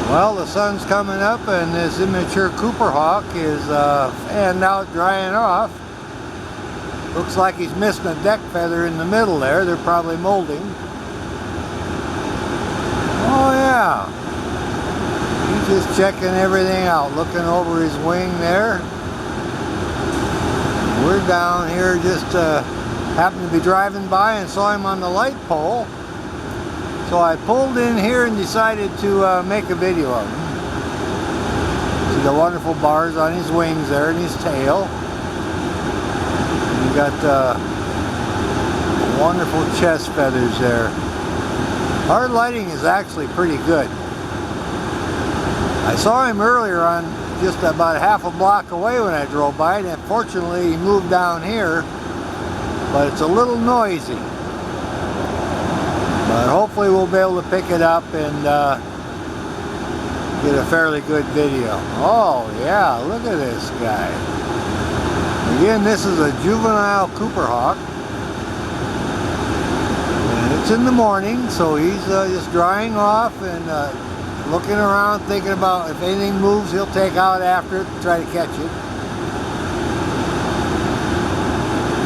Well, the sun's coming up and this immature Cooper hawk is fanned out, drying off. Looks like he's missing a deck feather in the middle there. They're probably molding. Oh yeah. He's just checking everything out, looking over his wing there. We're down here just happened to be driving by and saw him on the light pole. So I pulled in here and decided to make a video of him. See the wonderful bars on his wings there and his tail. You got wonderful chest feathers there. Our lighting is actually pretty good. I saw him earlier on just about half a block away when I drove by, and unfortunately he moved down here, but it's a little noisy. But hopefully we'll be able to pick it up and get a fairly good video. Oh yeah, look at this guy. Again, this is a juvenile Cooper hawk. And it's in the morning, so he's just drying off and looking around, thinking about if anything moves, he'll take out after it and try to catch it.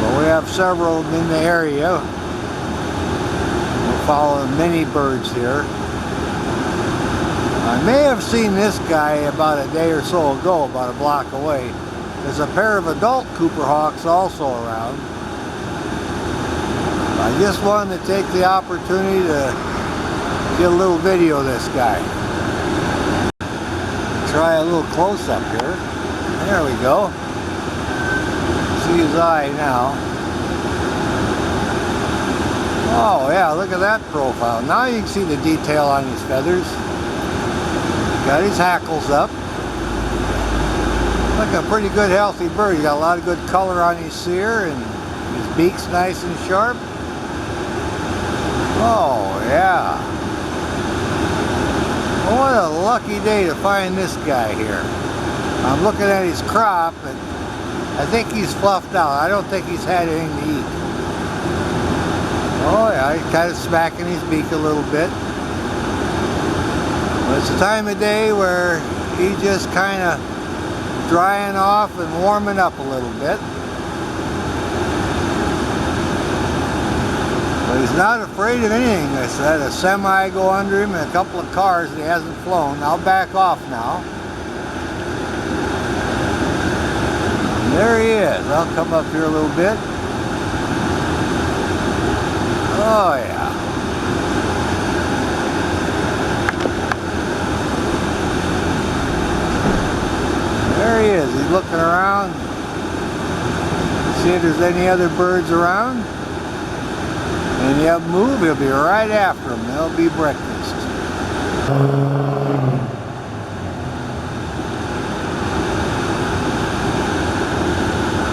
But we have several of them in the area. Following many birds here. I may have seen this guy about a day or so ago, about a block away. There's a pair of adult Cooper hawks also around. I just wanted to take the opportunity to get a little video of this guy. Try a little close up here. There we go. See his eye now. Oh yeah, look at that profile. Now you can see the detail on his feathers. Got his hackles up. Like a pretty good healthy bird. He's got a lot of good color on his cere and his beak's nice and sharp. Oh yeah. What a lucky day to find this guy here. I'm looking at his crop and I think he's fluffed out. I don't think he's had anything to eat. Oh yeah, he's kind of smacking his beak a little bit. But it's a time of day where he's just kind of drying off and warming up a little bit. But he's not afraid of anything. I had a semi go under him and a couple of cars that he hasn't flown. I'll back off now. And there he is. I'll come up here a little bit. Oh yeah. There he is. He's looking around. See if there's any other birds around. And he'll move, he'll be right after them. There'll be breakfast.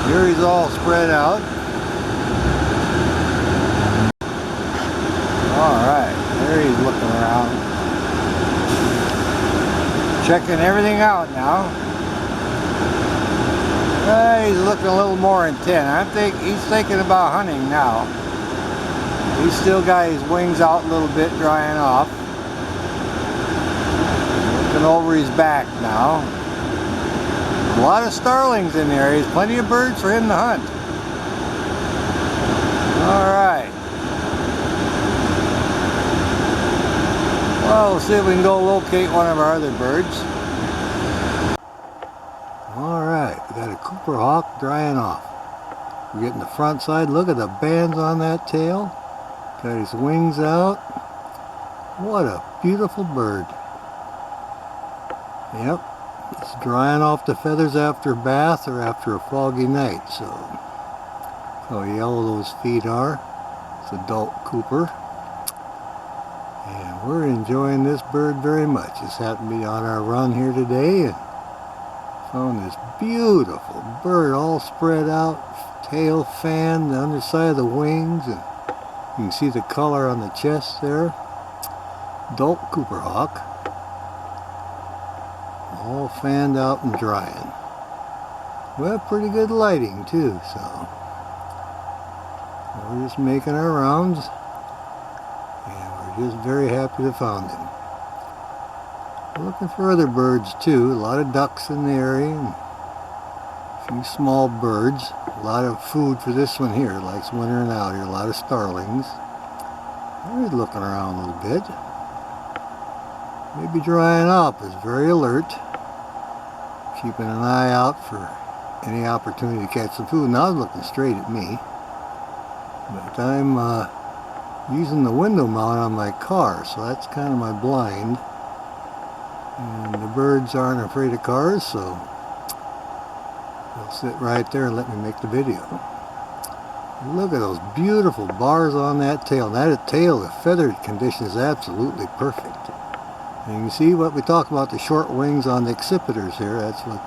Here he's all spread out. Alright, there he's looking around. Checking everything out now. He's looking a little more intent. He's thinking about hunting now. He's still got his wings out a little bit, drying off. Looking over his back now. A lot of starlings in there. There's plenty of birds for him to hunt. Alright. Well, we'll see if we can go locate one of our other birds. Alright, we got a Cooper hawk drying off. We're getting the front side. Look at the bands on that tail. Got his wings out. What a beautiful bird. Yep, it's drying off the feathers after a bath or after a foggy night. So how yellow those feet are. It's adult Cooper. And we're enjoying this bird very much. Just happened to be on our run here today and found this beautiful bird all spread out, tail fanned, the underside of the wings, and you can see the color on the chest there. Adult Cooper hawk. All fanned out and drying. We have pretty good lighting too, so we're just making our rounds. And we're just very happy to find him. Looking for other birds too. A lot of ducks in the area, and a few small birds. A lot of food for this one here. Likes wintering out here. A lot of starlings. He's looking around a little bit. Maybe drying up. Is very alert. Keeping an eye out for any opportunity to catch some food. Now he's looking straight at me. But I'm using the window mount on my car, so that's kind of my blind. And the birds aren't afraid of cars, so they'll sit right there and let me make the video. Look at those beautiful bars on that tail. That tail, the feathered condition is absolutely perfect. And you can see what we talk about, the short wings on the accipiters here. That's what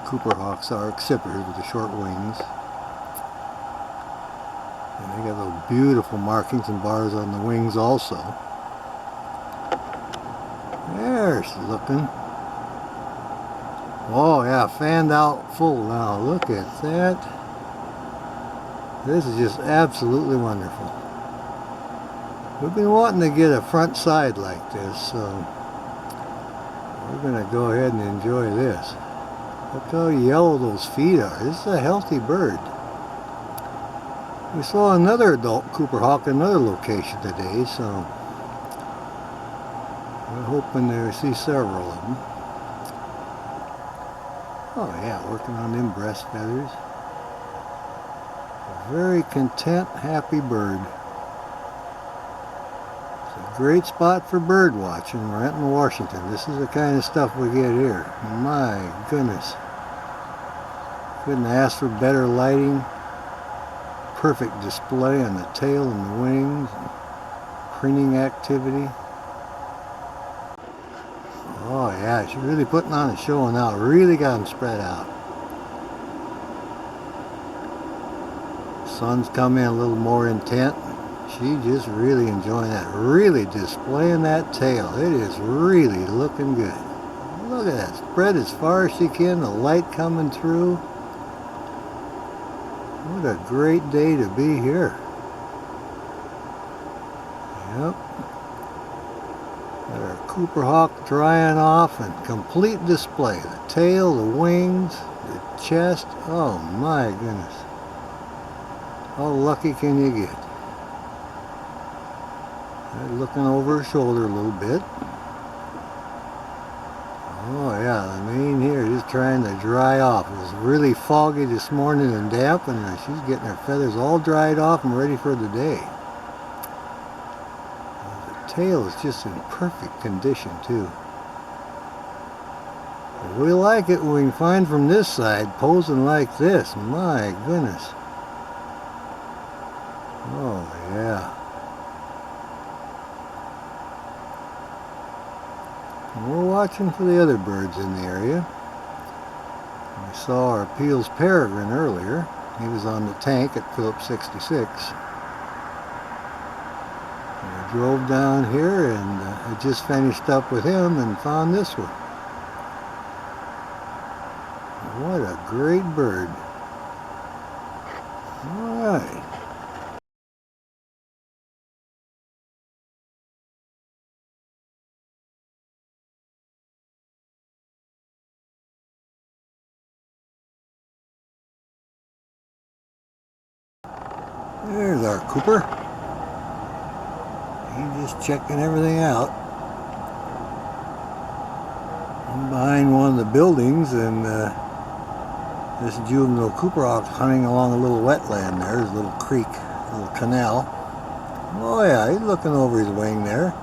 Cooper hawks are, accipiters with the short wings. And they got those beautiful markings and bars on the wings also. There she's looking. Oh yeah, fanned out full now. Look at that. This is just absolutely wonderful. We've been wanting to get a front side like this, so we're going to go ahead and enjoy this. Look how yellow those feet are. This is a healthy bird. We saw another adult Cooper hawk in another location today, so we're hoping to see several of them. Oh yeah, working on them breast feathers. A very content, happy bird. It's a great spot for bird watching, Renton, Washington. This is the kind of stuff we get here. My goodness. Couldn't ask for better lighting. Perfect display on the tail and the wings. And preening activity. Oh yeah, she's really putting on a show now. Really got them spread out. Sun's come in a little more intent. She just really enjoying that. Really displaying that tail. It is really looking good. Look at that. Spread as far as she can. The light coming through. What a great day to be here. Yep. Got our Cooper hawk drying off and complete display. The tail, the wings, the chest. Oh my goodness. How lucky can you get? Looking over her shoulder a little bit. Oh yeah, the mane here is trying to dry off. It was really foggy this morning and damp, and she's getting her feathers all dried off and ready for the day. The tail is just in perfect condition too. We like it when we can find from this side posing like this. My goodness. Oh yeah. And we're watching for the other birds in the area. We saw our Peel's peregrine earlier. He was on the tank at Phillips 66. And we drove down here and I just finished up with him and found this one. What a great bird. All right. There's our Cooper. He's just checking everything out. I'm behind one of the buildings, and this juvenile Cooper hawk hunting along a little wetland there. There's a little creek, a little canal. Oh yeah, he's looking over his wing there.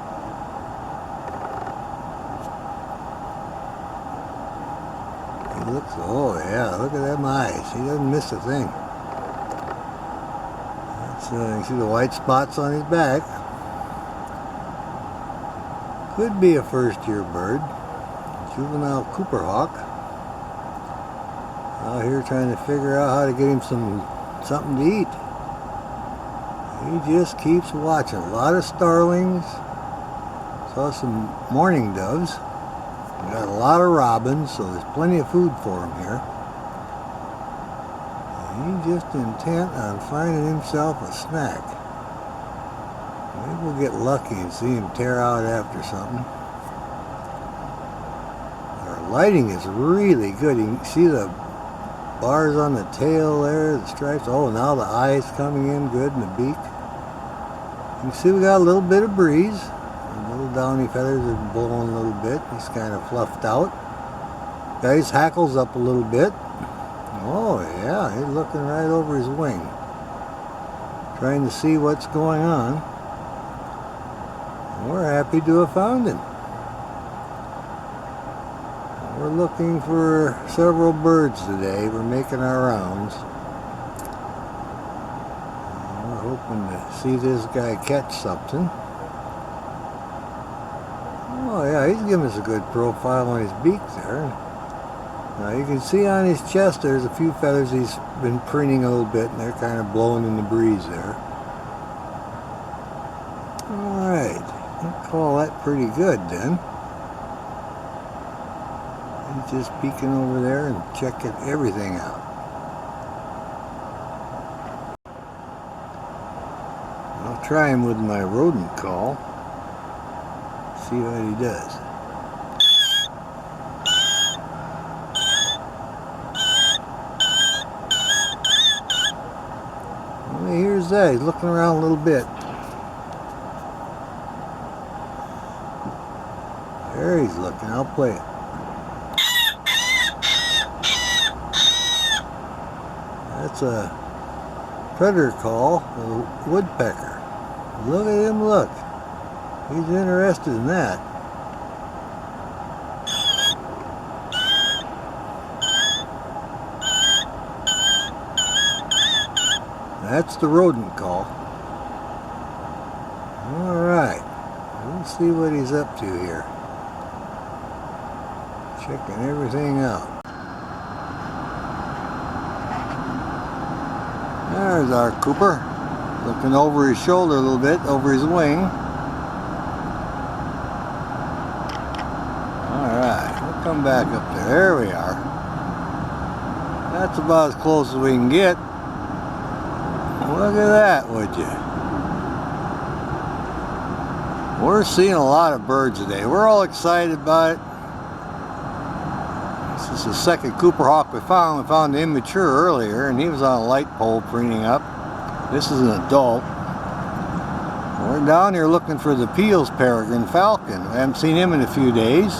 He looks, oh yeah, look at them eyes. He doesn't miss a thing. You see the white spots on his back. Could be a first-year bird. Juvenile Cooper hawk. Out here trying to figure out how to get him something to eat. He just keeps watching. A lot of starlings. Saw some mourning doves. We got a lot of robins, so there's plenty of food for him here. He's just intent on finding himself a snack. Maybe we'll get lucky and see him tear out after something. lighting is really good. You can see the bars on the tail there, the stripes. Oh, now the eyes coming in good and the beak. You can see we got a little bit of breeze. The little downy feathers are blowing a little bit. He's kind of fluffed out. Got his hackles up a little bit. Oh yeah, he's looking right over his wing, trying to see what's going on. We're happy to have found him. We're looking for several birds today. We're making our rounds. We're hoping to see this guy catch something. Oh yeah, he's giving us a good profile on his beak there. Now you can see on his chest there's a few feathers he's been preening a little bit, and they're kind of blowing in the breeze there. Alright, I'll call that pretty good then. He's just peeking over there and checking everything out. I'll try him with my rodent call. See what he does. Well, here's that. He's looking around a little bit. There he's looking. I'll play it. That's a predator call, a woodpecker. Look at him, look. He's interested in that. That's the rodent call. Alright, let's see what he's up to here. Checking everything out. There's our Cooper, looking over his shoulder a little bit, over his wing. Alright, we'll come back up there. There we are. That's about as close as we can get. Look at that, would you? We're seeing a lot of birds today. We're all excited about it. This is the second Cooper hawk we found. We found the immature earlier, and he was on a light pole preening up. This is an adult. We're down here looking for the Peale's peregrine falcon. We haven't seen him in a few days.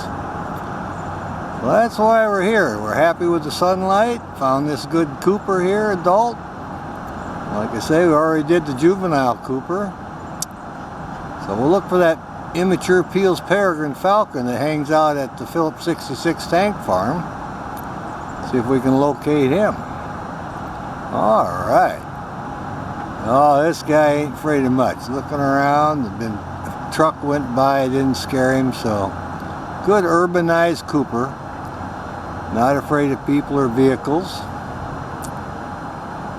Well, that's why we're here. We're happy with the sunlight. Found this good Cooper here, adult. Like I say, we already did the juvenile Cooper. So we'll look for that immature Peale's peregrine falcon that hangs out at the Phillips 66 tank farm. See if we can locate him. Alright. Oh, this guy ain't afraid of much. Looking around, a truck went by, it didn't scare him, so good urbanized Cooper. Not afraid of people or vehicles.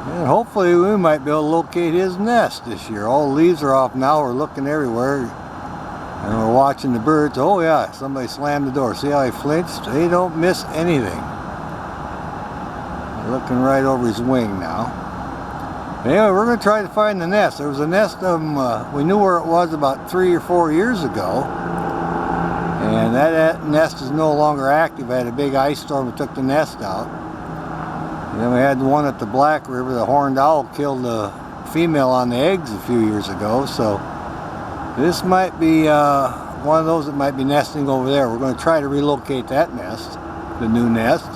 And hopefully we might be able to locate his nest this year. All the leaves are off now, we're looking everywhere. And we're watching the birds. Oh yeah, somebody slammed the door. See how he flinched? They don't miss anything. They're looking right over his wing now. Anyway, we're going to try to find the nest. There was a nest of them, we knew where it was about 3 or 4 years ago. And that nest is no longer active. I had a big ice storm that took the nest out. And then we had the one at the Black River. The horned owl killed the female on the eggs a few years ago. So this might be one of those that might be nesting over there. We're going to try to relocate that nest, the new nest.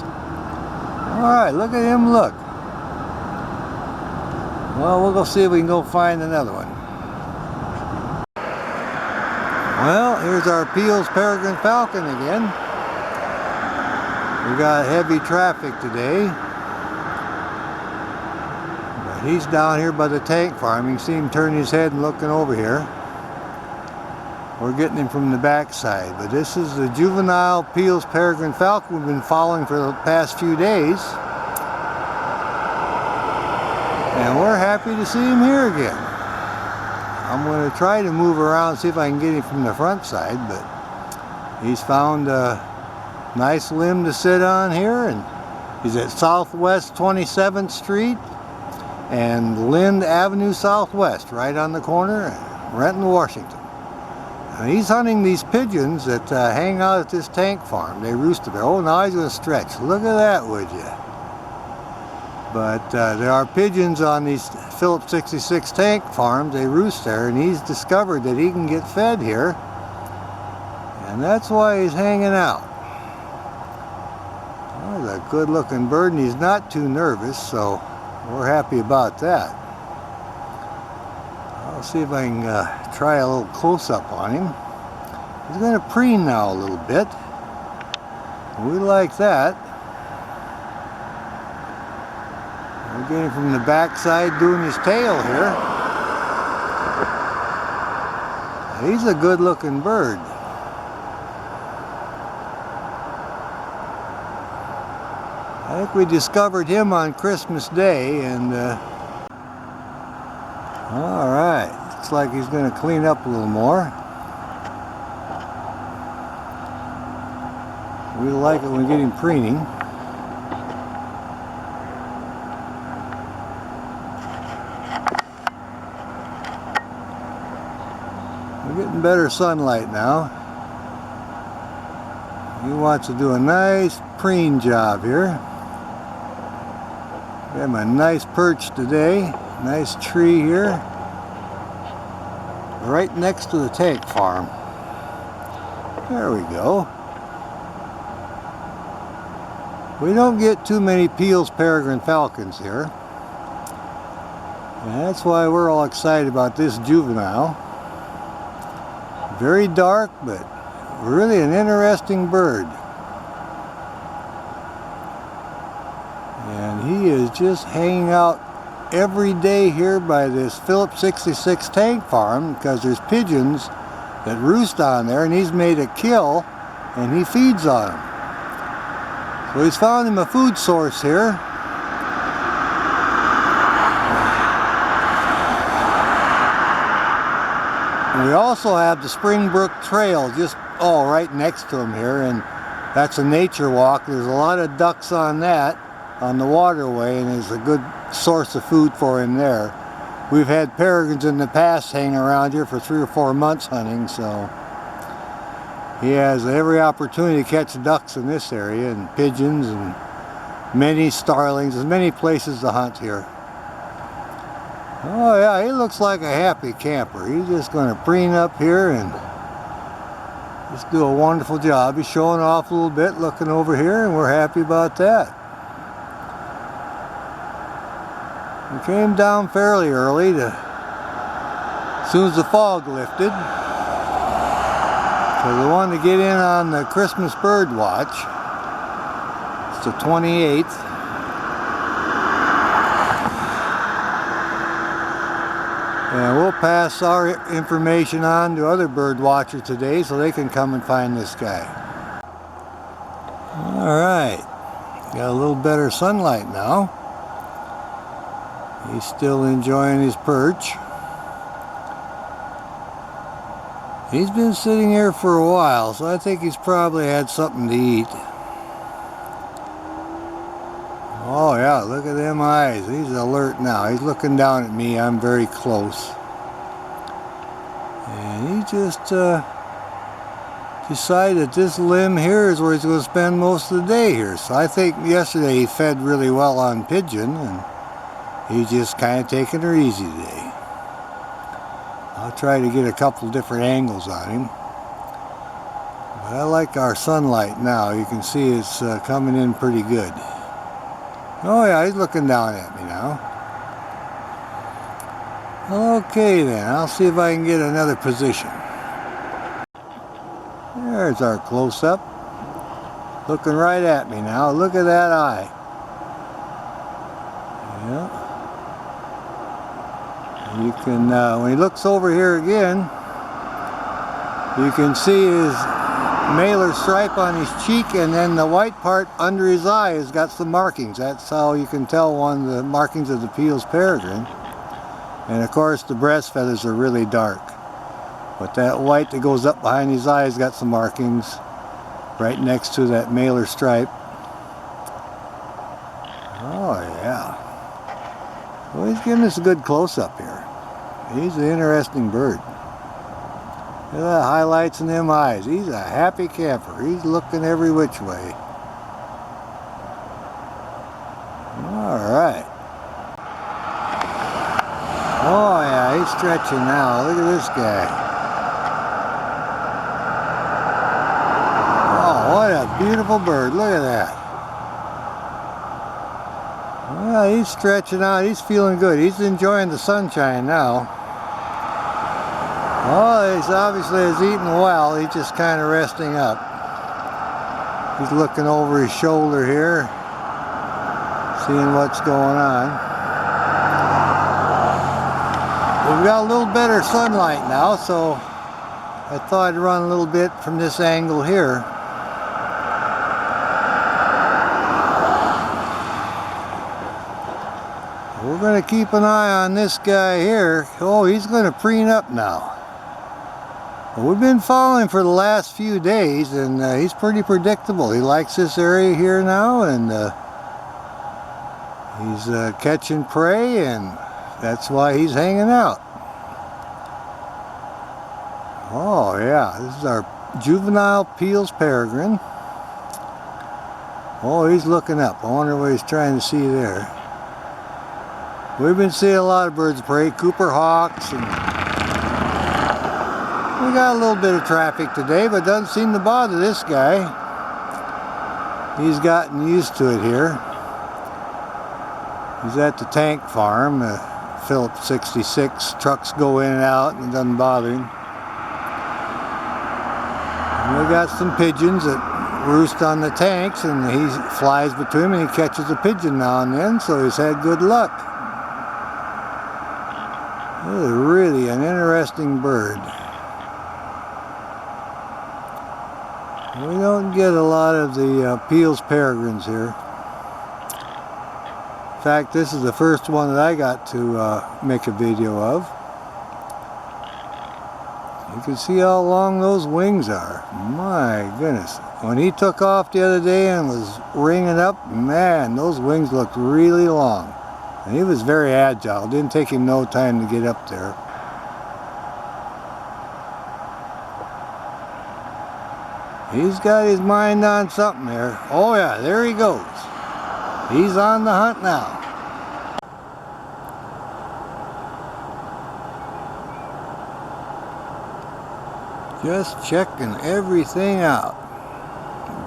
Alright, look at him, look. Well, we'll go see if we can go find another one. Well, here's our Peale's peregrine falcon again. We got heavy traffic today. But he's down here by the tank farm. You can see him turning his head and looking over here. We're getting him from the backside. But this is the juvenile Peale's peregrine falcon we've been following for the past few days. And we're happy to see him here again. I'm going to try to move around, see if I can get him from the front side, but he's found a nice limb to sit on here, and he's at Southwest 27th Street and Lind Avenue Southwest, right on the corner, Renton, Washington. He's hunting these pigeons that hang out at this tank farm. They roost there. Oh, now he's going to stretch. Look at that, would you? But there are pigeons on these Phillips 66 tank farms. They roost there, and he's discovered that he can get fed here. And that's why he's hanging out. Oh, he's a good-looking bird, and he's not too nervous, so we're happy about that. I'll see if I can try a little close-up on him. He's going to preen now a little bit. We like that. We're getting from the backside doing his tail here. He's a good-looking bird. I think we discovered him on Christmas Day, and all right, looks like he's going to clean up a little more. We like it when we get him preening. We're getting better sunlight now. He wants to do a nice preen job here. We have a nice perch today. Nice tree here. Right next to the tank farm. There we go. We don't get too many Peale's peregrine falcons here. And that's why we're all excited about this juvenile. Very dark, but really an interesting bird. And he is just hanging out every day here by this Phillips 66 tank farm because there's pigeons that roost on there, and he's made a kill and he feeds on them. So he's found him a food source here. And we also have the Springbrook Trail just right next to him here, and that's a nature walk. There's a lot of ducks on that, on the waterway, and there's a good source of food for him there. We've had peregrines in the past hanging around here for 3 or 4 months hunting, so he has every opportunity to catch ducks in this area, and pigeons, and many starlings. There's many places to hunt here. Oh yeah, he looks like a happy camper. He's just going to preen up here and just do a wonderful job. He's showing off a little bit, looking over here, and we're happy about that. We came down fairly early as soon as the fog lifted. So we wanted to get in on the Christmas bird watch. It's the 28th. And we'll pass our information on to other bird watchers today so they can come and find this guy. Alright, got a little better sunlight now. He's still enjoying his perch. He's been sitting here for a while, so I think he's probably had something to eat. Oh yeah, look at them eyes. He's alert now. He's looking down at me. I'm very close. And he just decided that this limb here is where he's going to spend most of the day here. So I think yesterday he fed really well on pigeon, and he's just kind of taking her easy today. I'll try to get a couple different angles on him. But I like our sunlight now. You can see it's coming in pretty good. Oh yeah, he's looking down at me now. Okay then, I'll see if I can get another position. There's our close-up. Looking right at me now. Look at that eye. Yeah. You can, when he looks over here again, you can see his malar stripe on his cheek, and then the white part under his eye has got some markings. That's how you can tell one of the markings of the Peale's peregrine. And of course the breast feathers are really dark. But that white that goes up behind his eye has got some markings right next to that malar stripe. Oh yeah. Well, he's giving us a good close-up here. He's an interesting bird. Look at the highlights in them eyes. He's a happy camper. He's looking every which way. Alright. Oh yeah, he's stretching now. Look at this guy. Oh, what a beautiful bird. Look at that. Well, he's stretching out. He's feeling good. He's enjoying the sunshine now. Oh, he's obviously eating well. He's just kind of resting up. He's looking over his shoulder here, seeing what's going on. We've got a little better sunlight now, so I thought I'd run a little bit from this angle here. We're going to keep an eye on this guy here. Oh, he's going to preen up now. Well, we've been following for the last few days, and he's pretty predictable. He likes this area here now, and he's catching prey, and that's why he's hanging out. Oh yeah, this is our juvenile Peale's peregrine. Oh, he's looking up. I wonder what he's trying to see there. We've been seeing a lot of birds of prey, Cooper hawks, and we got a little bit of traffic today, but it doesn't seem to bother this guy. He's gotten used to it here. He's at the tank farm, Phillips 66. Trucks go in and out, and it doesn't bother him. And we got some pigeons that roost on the tanks, and he flies between them, and he catches a pigeon now and then, so he's had good luck. This is really an interesting bird. We don't get a lot of the Peale's peregrines here. In fact, this is the first one that I got to make a video of. You can see how long those wings are. My goodness. When he took off the other day and was ringing up, man, those wings looked really long. And he was very agile. It didn't take him no time to get up there. He's got his mind on something there. Oh yeah, there he goes. He's on the hunt now. Just checking everything out.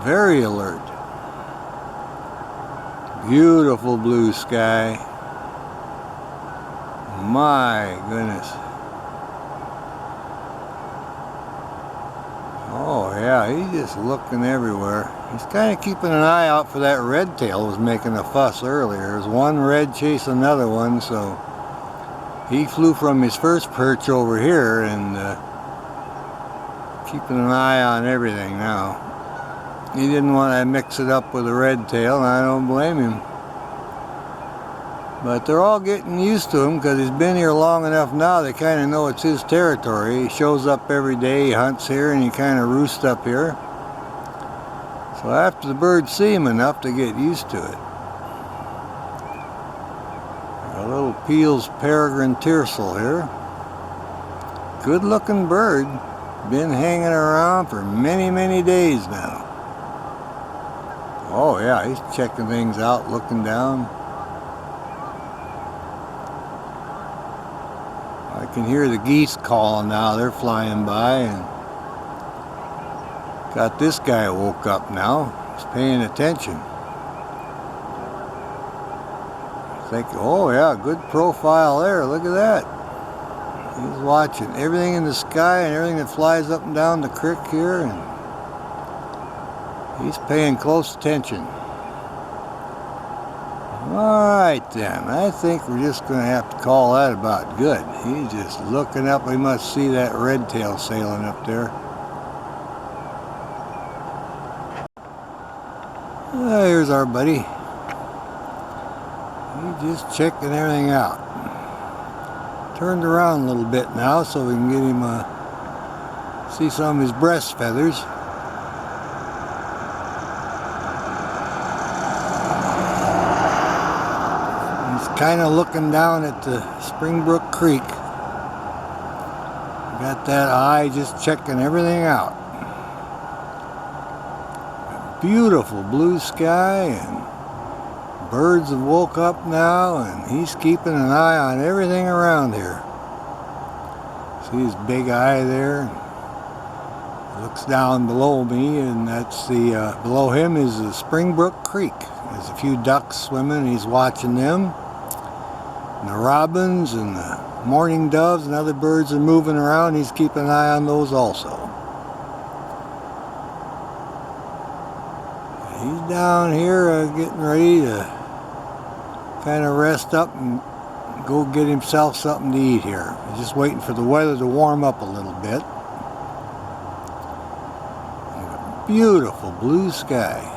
Very alert. Beautiful blue sky. My goodness. Oh yeah, he's just looking everywhere. He's kind of keeping an eye out for that red tail. Was making a fuss earlier. There's one red chasing another one, so he flew from his first perch over here and keeping an eye on everything now. He didn't want to mix it up with a red tail, and I don't blame him. But they're all getting used to him because he's been here long enough now they kind of know it's his territory. He shows up every day, he hunts here, and he kind of roosts up here. So after the birds see him enough, they get used to it. A little Peale's peregrine tiercel here. Good looking bird. Been hanging around for many, many days now. Oh yeah, he's checking things out, looking down. I can hear the geese calling now. They're flying by, and got this guy woke up now. He's paying attention. I think, oh yeah, good profile there. Look at that. He's watching everything in the sky and everything that flies up and down the creek here, and he's paying close attention. Alright then, I think we're just going to have to call that about good. He's just looking up. We must see that red tail sailing up there. There's our buddy. He's just checking everything out. Turned around a little bit now so we can get him see some of his breast feathers. He's kind of looking down at the Springbrook Creek. Got Got that eye just checking everything out. Beautiful blue sky, and birds have woke up now, and he's keeping an eye on everything around here. See his big eye there? Looks down below me, and that's the below him is the Springbrook Creek. There's a few ducks swimming, and he's watching them. And the robins and the mourning doves and other birds are moving around. He's keeping an eye on those also. He's down here getting ready to kind of rest up and go get himself something to eat here. He's just waiting for the weather to warm up a little bit. Beautiful blue sky.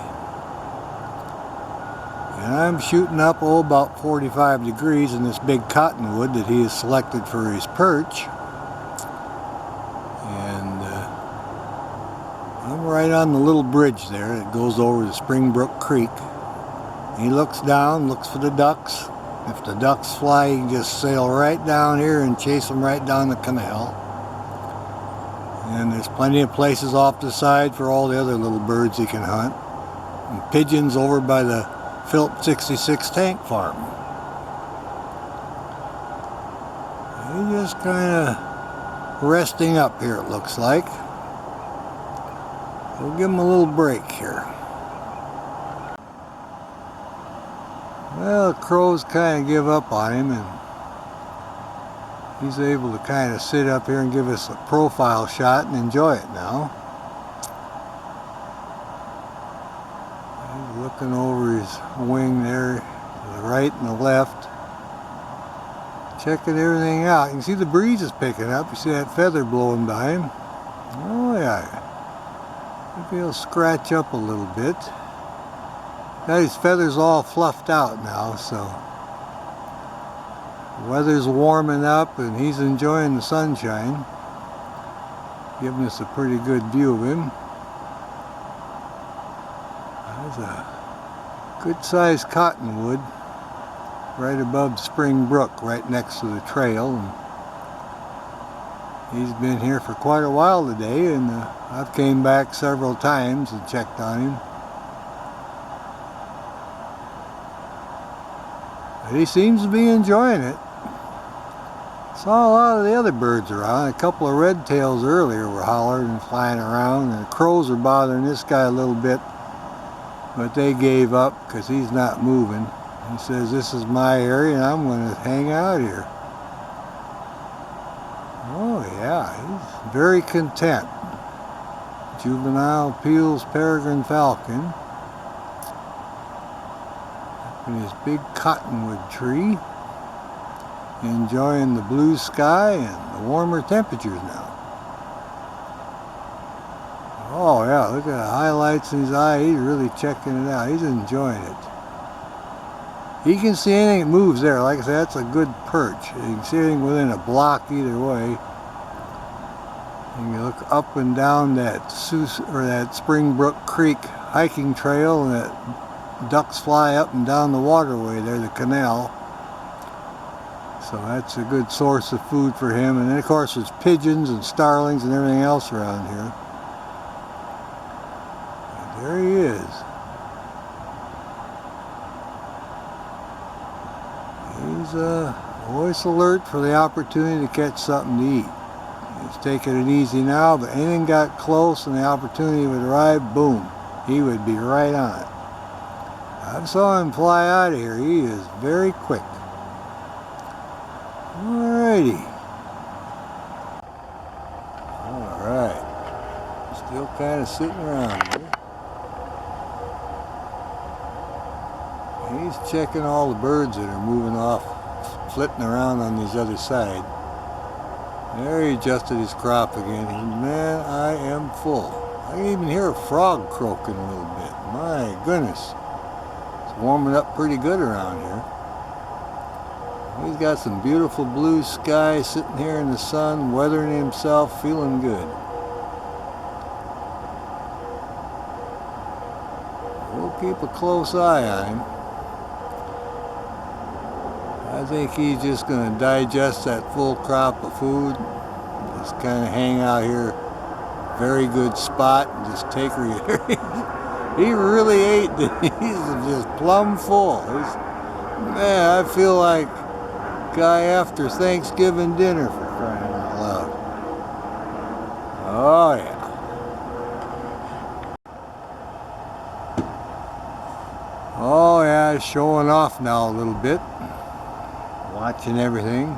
And I'm shooting up about 45 degrees in this big cottonwood that he has selected for his perch. And I'm right on the little bridge there that goes over the Springbrook Creek. He looks down, looks for the ducks. If the ducks fly, he can just sail right down here and chase them right down the canal. And there's plenty of places off the side for all the other little birds he can hunt. And pigeons over by the Phillips 66 tank farm. He's just kind of resting up here, it looks like. We'll give him a little break here. Well, the crows kind of give up on him, and he's able to kind of sit up here and give us a profile shot and enjoy it now. He's looking over his wing there to the right and the left, checking everything out. You can see the breeze is picking up. You see that feather blowing by him. Oh yeah. Maybe he'll scratch up a little bit. Got his feathers all fluffed out now, so the weather's warming up and he's enjoying the sunshine, giving us a pretty good view of him. There's a good-sized cottonwood right above Springbrook, right next to the trail. And he's been here for quite a while today, and I've came back several times and checked on him. But he seems to be enjoying it. Saw a lot of the other birds around. A couple of red tails earlier were hollering and flying around, and the crows are bothering this guy a little bit, but they gave up because he's not moving. He says, "This is my area and I'm going to hang out here." Oh yeah, he's very content. Juvenile Peale's peregrine falcon up in his big cottonwood tree, enjoying the blue sky and the warmer temperatures now. Oh yeah, look at the highlights in his eye. He's really checking it out. He's enjoying it. He can see anything that moves there. Like I said, that's a good perch. You can see anything within a block either way. And you look up and down that Springbrook Creek hiking trail, and that ducks fly up and down the waterway there, the canal. So that's a good source of food for him. And then of course there's pigeons and starlings and everything else around here. And there he is. He's always alert for the opportunity to catch something to eat. He's taking it easy now, but anything got close and the opportunity would arrive, boom, he would be right on it. I saw him fly out of here. He is very quick. Alrighty. Alright. Still kind of sitting around here. He's checking all the birds that are moving off, flitting around on this other side. There he adjusted his crop again. Man, I am full. I can even hear a frog croaking a little bit. My goodness. It's warming up pretty good around here. He's got some beautiful blue sky sitting here in the sun, weathering himself, feeling good. We'll keep a close eye on him. I think he's just going to digest that full crop of food. Just kind of hang out here. Very good spot and just take her. He really ate. He's just plumb full. Man, I feel like guy after Thanksgiving dinner, for crying out loud. Oh yeah. Oh yeah, showing off now a little bit. Watching everything.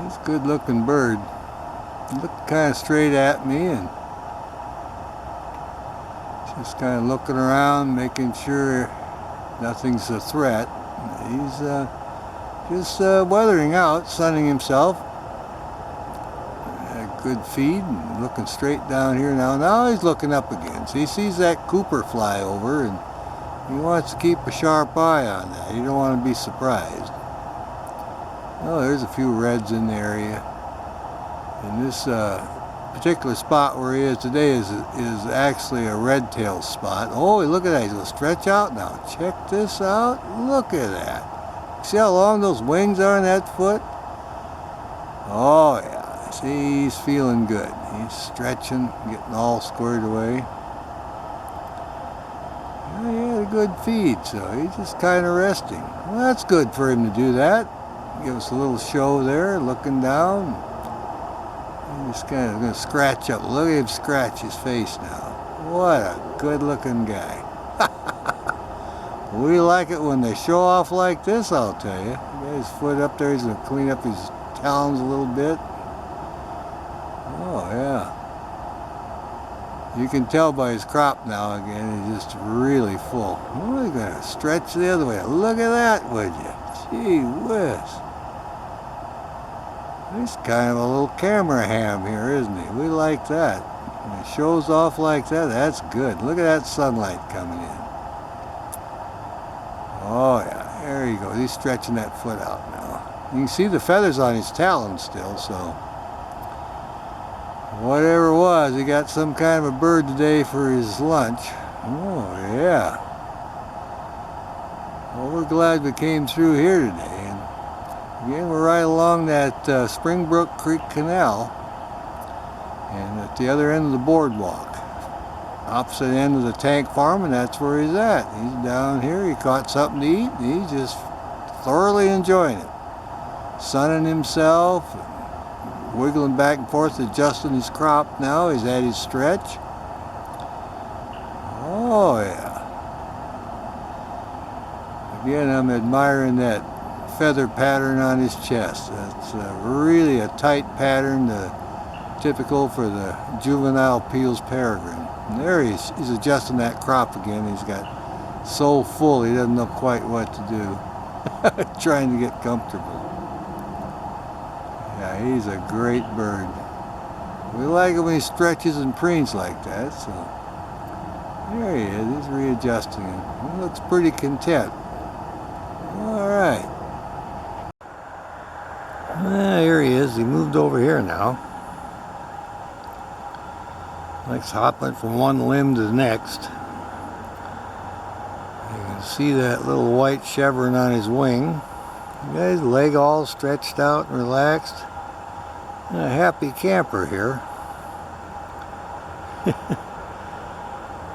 He's a good looking bird. He looked kind of straight at me and just kind of looking around, making sure nothing's a threat. He's just weathering out, sunning himself. Good feed and looking straight down here now. Now he's looking up again. So he sees that Cooper fly over and he wants to keep a sharp eye on that. He don't want to be surprised. Oh, there's a few reds in the area. And this particular spot where he is today is actually a red-tailed spot. Oh, look at that. He's going to stretch out now. Check this out. Look at that. See how long those wings are on that foot? Oh, yeah. See, he's feeling good. He's stretching, getting all squared away. Well, he had a good feed, so he's just kind of resting. Well, that's good for him to do that. Give us a little show there, looking down. He's just kind of going to scratch up. Look at him scratch his face now. What a good-looking guy. We like it when they show off like this, I'll tell you. He got his foot up there. He's going to clean up his talons a little bit. Oh, yeah. You can tell by his crop now again, he's just really full. Oh, he's going to stretch the other way. Look at that, would you? Gee whiz. He's kind of a little camera ham here, isn't he? We like that. When he shows off like that, that's good. Look at that sunlight coming in. Oh, yeah. There you go. He's stretching that foot out now. You can see the feathers on his talons still, so whatever it was, he got some kind of a bird today for his lunch. Oh, yeah. Well, we're glad we came through here today. And again, we're right along that Springbrook Creek Canal and at the other end of the boardwalk. Opposite end of the tank farm, and that's where he's at. He's down here. He caught something to eat, and he's just thoroughly enjoying it. Sunning himself, wiggling back and forth, adjusting his crop now. He's at his stretch. Oh, yeah. Again, I'm admiring that feather pattern on his chest. That's really a tight pattern, typical for the juvenile Peale's peregrine. And there he's adjusting that crop again. He's got so full he doesn't know quite what to do. Trying to get comfortable. Yeah, he's a great bird. We like it when he stretches and preens like that, so there he is. He's readjusting it. He looks pretty content. All right. Here he is. He moved over here now. Likes hopping from one limb to the next. You can see that little white chevron on his wing. He got his leg all stretched out and relaxed. And a happy camper here.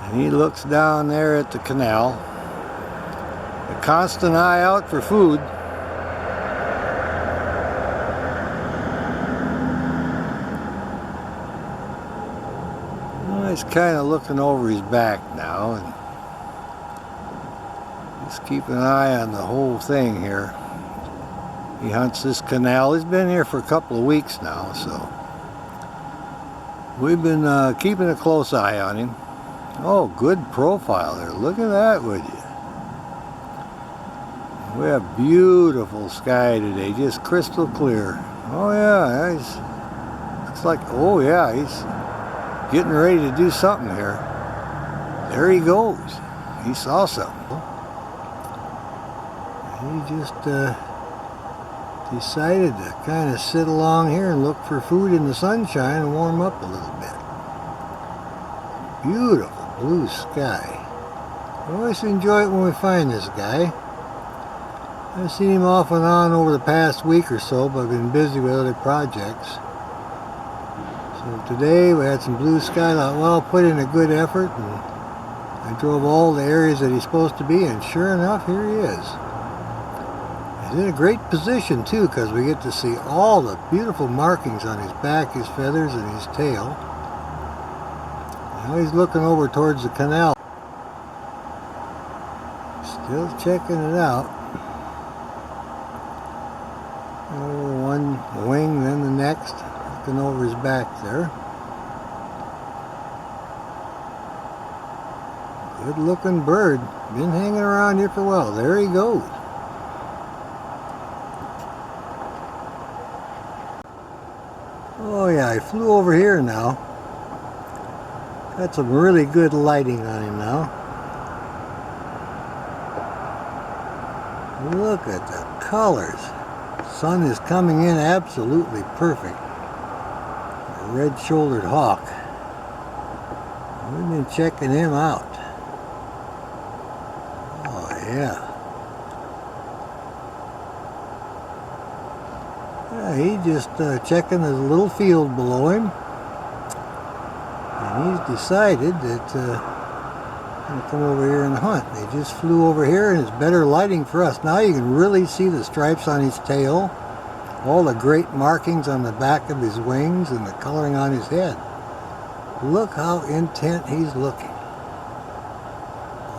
And he looks down there at the canal. A constant eye out for food. Well, he's kind of looking over his back now and just keep an eye on the whole thing here. He hunts this canal. He's been here for a couple of weeks now, so we've been keeping a close eye on him. Oh, good profile there. Look at that, would you? We have beautiful sky today, just crystal clear. Oh yeah, looks like, oh yeah, he's getting ready to do something here. There he goes. He saw something. He just decided to kind of sit along here and look for food in the sunshine and warm up a little bit. Beautiful blue sky. I always enjoy it when we find this guy. I've seen him off and on over the past week or so, but I've been busy with other projects. So today we had some blue sky. Well, put in a good effort, and I drove all the areas that he's supposed to be, and sure enough, here he is. He's in a great position too, because we get to see all the beautiful markings on his back, his feathers, and his tail. Now he's looking over towards the canal. Still checking it out. Oh, one wing, then the next. Looking over his back there. Good looking bird. Been hanging around here for a while. There he goes. Oh yeah, he flew over here now. Got some really good lighting on him now. Look at the colors. Sun is coming in absolutely perfect. A red-shouldered hawk. We've been checking him out. Oh yeah. Yeah, he's just checking his little field below him. And he's decided that he's going to come over here and hunt. They just flew over here, and it's better lighting for us. Now you can really see the stripes on his tail, all the great markings on the back of his wings, and the coloring on his head. Look how intent he's looking.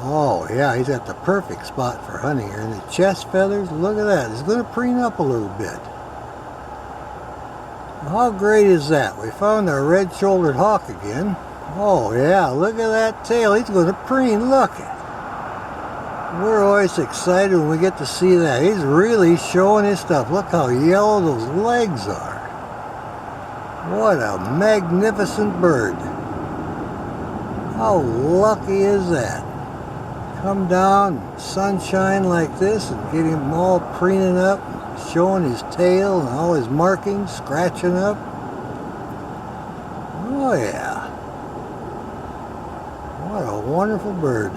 Oh yeah, he's at the perfect spot for hunting here. And the chest feathers, look at that. He's going to preen up a little bit. How great is that? We found our red-shouldered hawk again. Oh yeah, look at that tail. He's going to preen. Look. We're always excited when we get to see that. He's really showing his stuff. Look how yellow those legs are. What a magnificent bird. How lucky is that? Come down, sunshine like this, and get him all preening up, showing his tail and all his markings, scratching up. Oh yeah. What a wonderful bird.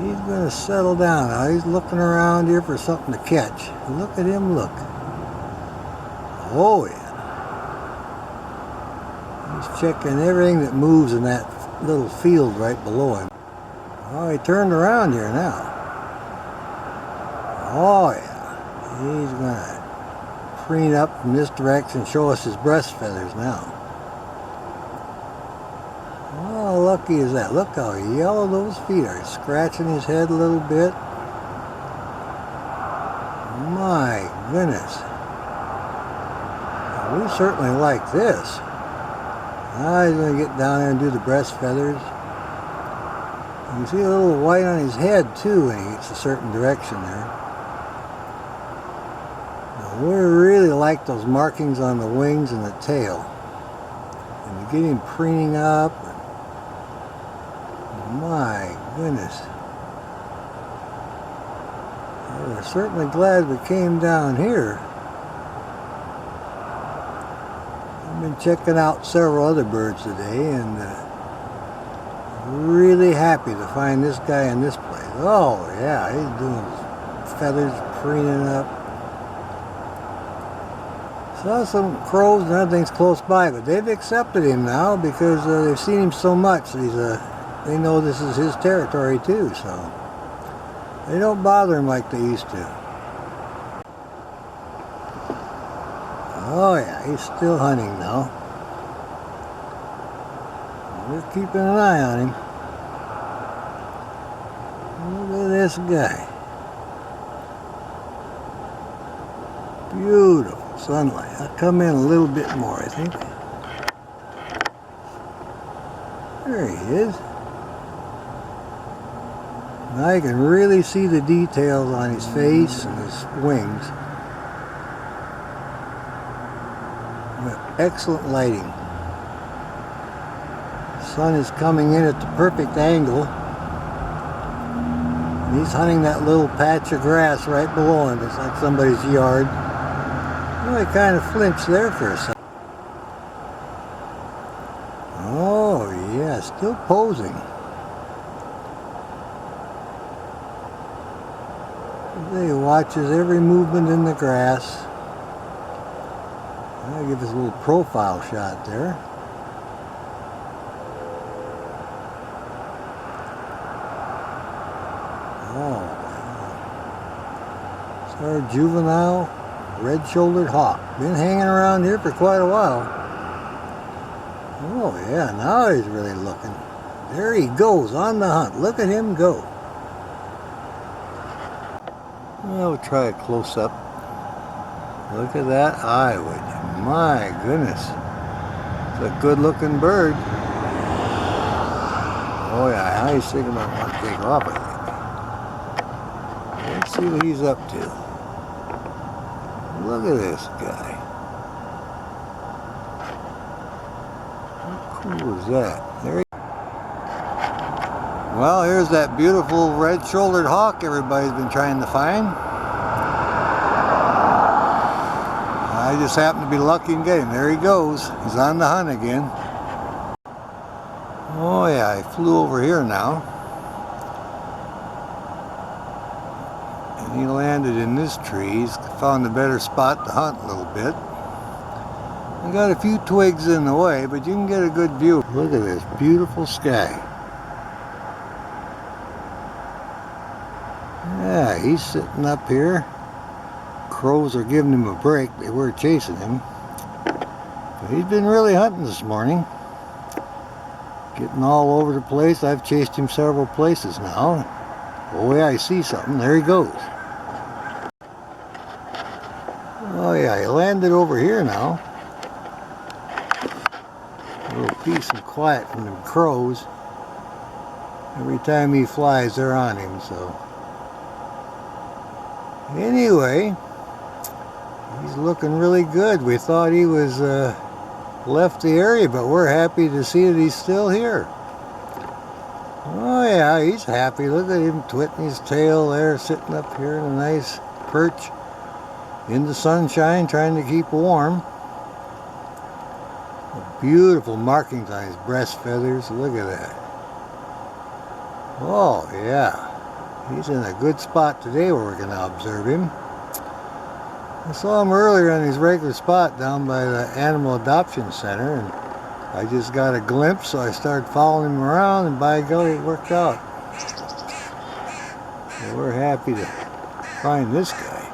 He's going to settle down now. He's looking around here for something to catch. Look at him look. Oh yeah. He's checking everything that moves in that little field right below him. Oh, he turned around here now. Oh yeah. He's going to preen up from this direction and show us his breast feathers now. How lucky is that? Look how yellow those feet are. He's scratching his head a little bit. My goodness. We certainly like this. Now he's going to get down there and do the breast feathers. You can see a little white on his head too when he gets a certain direction there. Now, we really like those markings on the wings and the tail. And you get him preening up. My goodness. Well, we're certainly glad we came down here. I've been checking out several other birds today, and really happy to find this guy in this place. Oh yeah, he's doing his feathers, preening up. Saw some crows and other things close by, but they've accepted him now because they've seen him so much that they know this is his territory too, so they don't bother him like they used to. Oh yeah, he's still hunting now. We're keeping an eye on him. Look at this guy. Beautiful sunlight. I'll come in a little bit more, I think. There he is. Now you can really see the details on his face and his wings. With excellent lighting. The sun is coming in at the perfect angle. And he's hunting that little patch of grass right below him. It's like somebody's yard. Well, he kind of flinched there for a second. Oh yeah, still posing. He watches every movement in the grass. I'll give us a little profile shot there. Oh, it's our juvenile red-shouldered hawk. Been hanging around here for quite a while. Oh yeah, now he's really looking. There he goes on the hunt. Look at him go. Well, we'll try a close-up. Look at that eye, would you? My goodness. It's a good-looking bird. Oh yeah, now he's thinking about wanting to take off, I think. Let's see what he's up to. Look at this guy. How cool is that? There he... Well, here's that beautiful red-shouldered hawk everybody's been trying to find. I just happened to be lucky and get him. There he goes. He's on the hunt again. Oh yeah, he flew over here now. And he landed in this tree. He's found a better spot to hunt a little bit. We got a few twigs in the way, but you can get a good view. Look at this beautiful sky. Yeah, he's sitting up here. Crows are giving him a break. They were chasing him. But he's been really hunting this morning. Getting all over the place. I've chased him several places now. Oh yeah, I see something. There he goes. Oh yeah, he landed over here now. A little peace and quiet from the crows. Every time he flies, they're on him, so. Anyway, he's looking really good. We thought he was left the area, but we're happy to see that he's still here. Oh yeah, he's happy. Look at him twitting his tail there, sitting up here in a nice perch in the sunshine, trying to keep warm. Beautiful markings on his breast feathers. Look at that. Oh yeah. He's in a good spot today where we're going to observe him. I saw him earlier on his regular spot down by the Animal Adoption Center, and I just got a glimpse, so I started following him around, and by golly, it worked out. So we're happy to find this guy.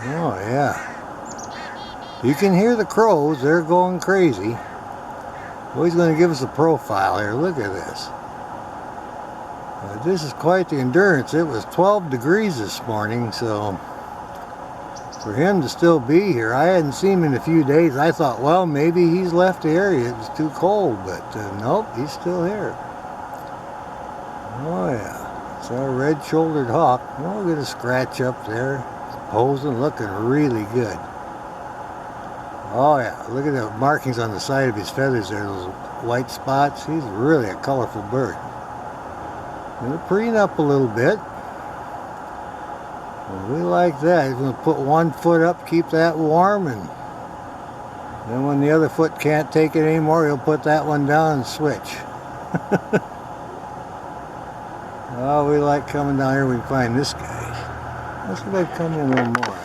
Oh yeah. You can hear the crows, they're going crazy. Well, he's going to give us a profile here. Look at this. This is quite the endurance. It was 12 degrees this morning, so for him to still be here, I hadn't seen him in a few days. I thought, well, maybe he's left the area. It was too cold, but nope, he's still here. Oh yeah, it's our red-shouldered hawk. Oh, look at a scratch up there. Posing, looking really good. Oh yeah, look at the markings on the side of his feathers there, those white spots. He's really a colorful bird. Gonna preen up a little bit. Well, we like that. He's gonna put one foot up, keep that warm, and then when the other foot can't take it anymore, he'll put that one down and switch. Oh, we like coming down here. We can find this guy. Let's see if I can come in a little more.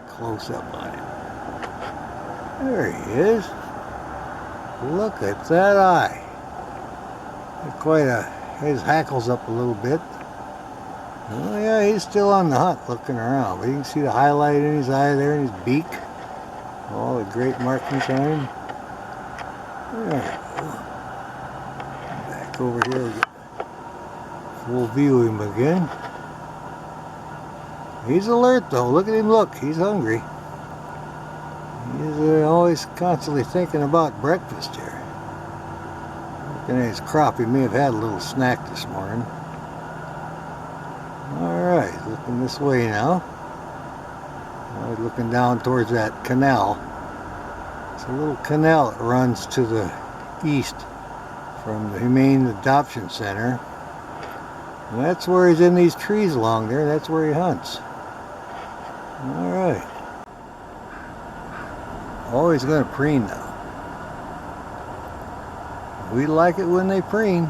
Close up on him. There he is. Look at that eye. Quite a... His hackles up a little bit. Oh yeah, he's still on the hunt looking around. But you can see the highlight in his eye there and his beak. All the great markings on him. There. Back over here, we'll get full view of him again. He's alert though. Look at him look. He's hungry. He's always constantly thinking about breakfast here. Looking at his crop, he may have had a little snack this morning. Alright, looking this way now. Always looking down towards that canal. It's a little canal that runs to the east from the Humane Adoption Center. And that's where he's in these trees along there. That's where he hunts. Alright. Oh, he's going to preen now. We like it when they preen.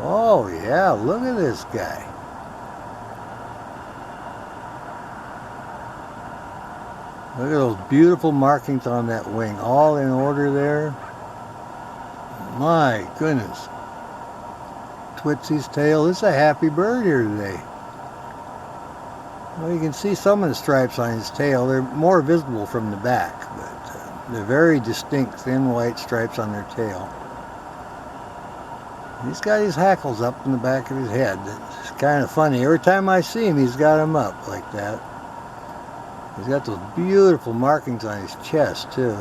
Oh yeah, look at this guy. Look at those beautiful markings on that wing, all in order there. My goodness. Twitsy's tail. This is a happy bird here today. Well, you can see some of the stripes on his tail. They're more visible from the back, but they're very distinct, thin white stripes on their tail. He's got his hackles up in the back of his head. It's kind of funny. Every time I see him, he's got them up like that. He's got those beautiful markings on his chest, too.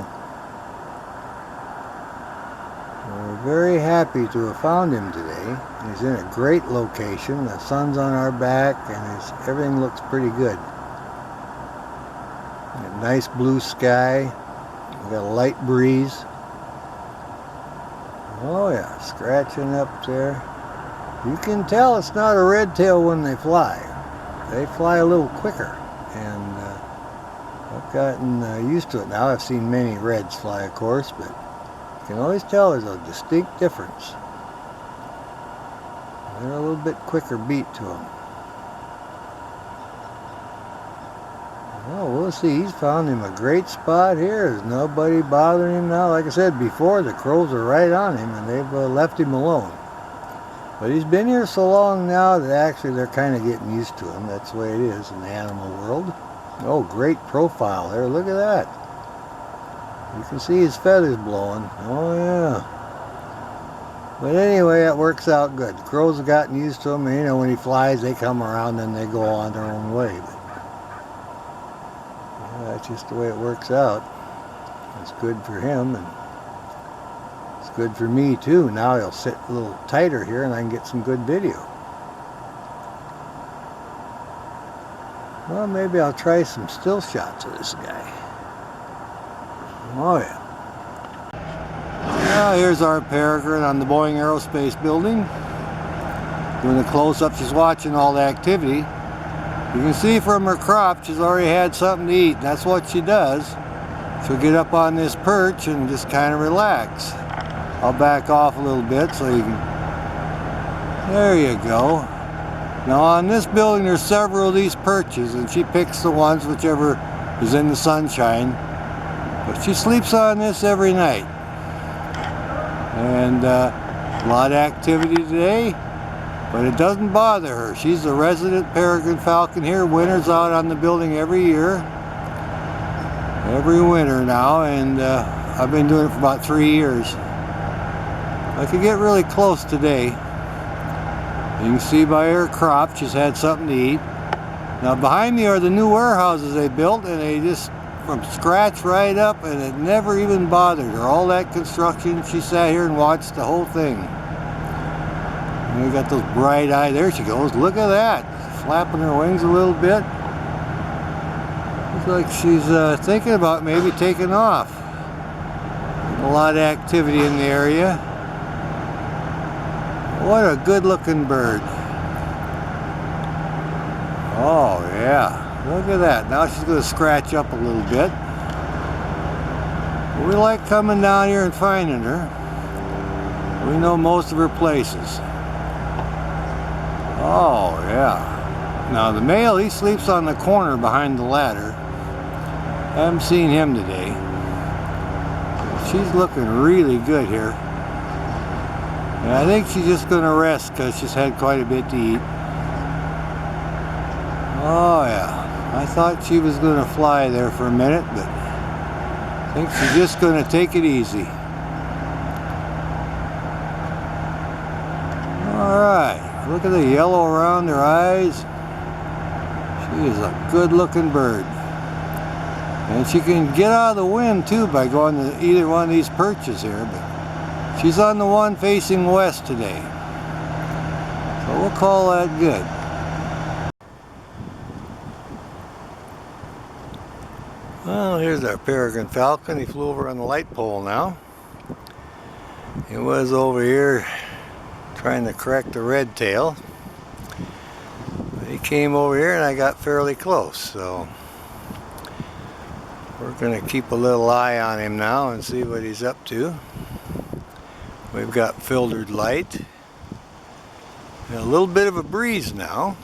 We're very happy to have found him today. He's in a great location. The sun's on our back, and everything looks pretty good. A nice blue sky. We've got a light breeze. Oh yeah, scratching up there. You can tell it's not a red tail when they fly. They fly a little quicker, and I've gotten used to it now. I've seen many reds fly, of course, but you can always tell there's a distinct difference. They're a little bit quicker beat to them. Well, we'll see. He's found him a great spot here. There's nobody bothering him now. Like I said before, the crows are right on him, and they've left him alone. But he's been here so long now that actually they're kind of getting used to him. That's the way it is in the animal world. Oh, great profile there. Look at that. You can see his feathers blowing. Oh, yeah. But anyway, it works out good. The crows have gotten used to him, and you know, when he flies, they come around and they go on their own way. But yeah, that's just the way it works out. It's good for him, and it's good for me too. Now he'll sit a little tighter here, and I can get some good video. Well, maybe I'll try some still shots of this guy. Oh yeah. Yeah, here's our peregrine on the Boeing Aerospace building. Doing a close-up, she's watching all the activity. You can see from her crop she's already had something to eat. That's what she does. She'll get up on this perch and just kind of relax. I'll back off a little bit so you can... There you go. Now on this building there's several of these perches, and she picks the ones whichever is in the sunshine. But she sleeps on this every night. And a lot of activity today, but it doesn't bother her. She's a resident peregrine falcon here. Winter's out on the building every year. Every winter now, and I've been doing it for about 3 years. I could get really close today. You can see by her crop she's had something to eat. Now behind me are the new warehouses they built, and they just from scratch right up, and it never even bothered her. All that construction, she sat here and watched the whole thing. And we got those bright eyes. There she goes. Look at that. Flapping her wings a little bit. Looks like she's thinking about maybe taking off. A lot of activity in the area. What a good looking bird. Oh yeah. Look at that. Now she's going to scratch up a little bit. We like coming down here and finding her. We know most of her places. Oh, yeah. Now the male, he sleeps on the corner behind the ladder. Haven't seen him today. She's looking really good here. And I think she's just going to rest because she's had quite a bit to eat. Oh, yeah. I thought she was going to fly there for a minute, but I think she's just going to take it easy. Alright, look at the yellow around her eyes. She is a good looking bird. And she can get out of the wind too by going to either one of these perches here, but she's on the one facing west today. So we'll call that good. Well, here's our peregrine falcon. He flew over on the light pole now. He was over here trying to correct the red tail. But he came over here and I got fairly close, so we're going to keep a little eye on him now and see what he's up to. We've got filtered light. And a little bit of a breeze now.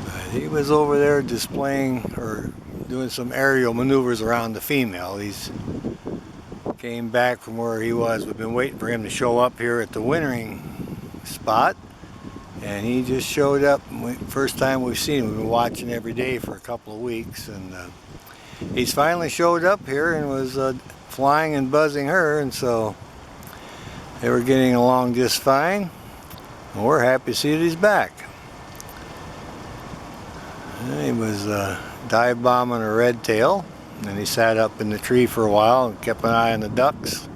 But he was over there displaying or doing some aerial maneuvers around the female. He's came back from where he was. We've been waiting for him to show up here at the wintering spot, and he just showed up. First time we've seen him. We've been watching every day for a couple of weeks, and he's finally showed up here and was flying and buzzing her, and so they were getting along just fine, and we're happy to see that he's back. He was dive bombing a red tail, and he sat up in the tree for a while and kept an eye on the ducks.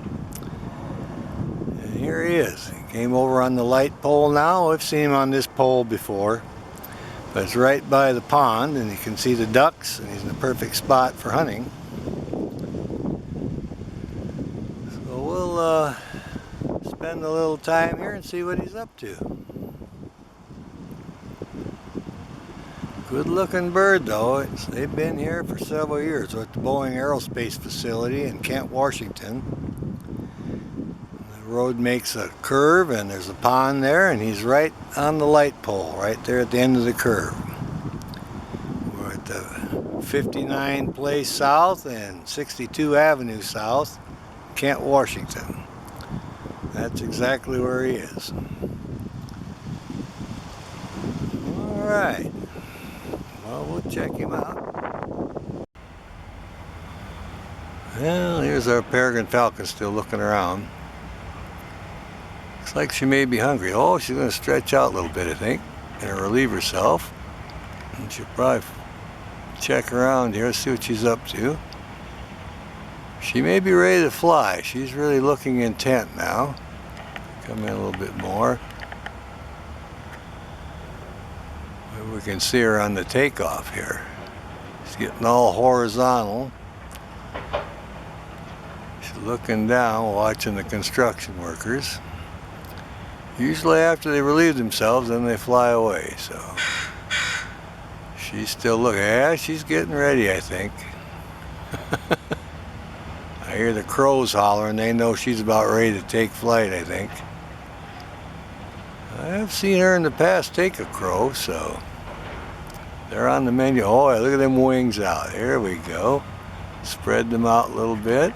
And here he is. He came over on the light pole now. I've seen him on this pole before, but it's right by the pond, and you can see the ducks, and he's in the perfect spot for hunting. So we'll spend a little time here and see what he's up to. Good looking bird though. They've been here for several years. We're at the Boeing Aerospace Facility in Kent, Washington. The road makes a curve and there's a pond there, and he's right on the light pole, right there at the end of the curve. We're at the 59 Place South and 62 Avenue South, Kent, Washington. That's exactly where he is. Alright. Well, we'll check him out. Well, here's our peregrine falcon still looking around. Looks like she may be hungry. Oh, she's going to stretch out a little bit, I think, and relieve herself. And she'll probably check around here, see what she's up to. She may be ready to fly. She's really looking intent now. Come in a little bit more. We can see her on the takeoff here. She's getting all horizontal. She's looking down, watching the construction workers. Usually after they relieve themselves, then they fly away, so. She's still looking. Yeah, she's getting ready, I think. I hear the crows hollering. They know she's about ready to take flight, I think. I've seen her in the past take a crow, so. They're on the menu. Oh, look at them wings out. Here we go. Spread them out a little bit.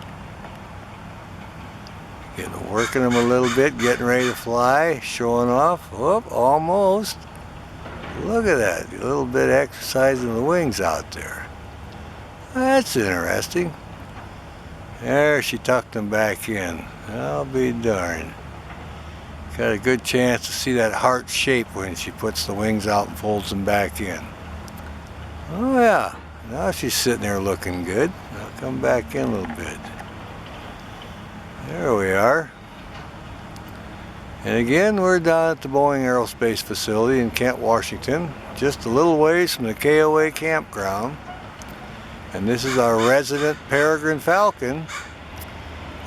Working them a little bit, getting ready to fly, showing off. Whoop, almost. Look at that. A little bit exercising the wings out there. That's interesting. There, she tucked them back in. I'll be darned. Got a good chance to see that heart shape when she puts the wings out and folds them back in. Oh yeah, now she's sitting there looking good. I'll come back in a little bit. There we are. And again, we're down at the Boeing Aerospace Facility in Kent, Washington, just a little ways from the KOA campground. And this is our resident peregrine falcon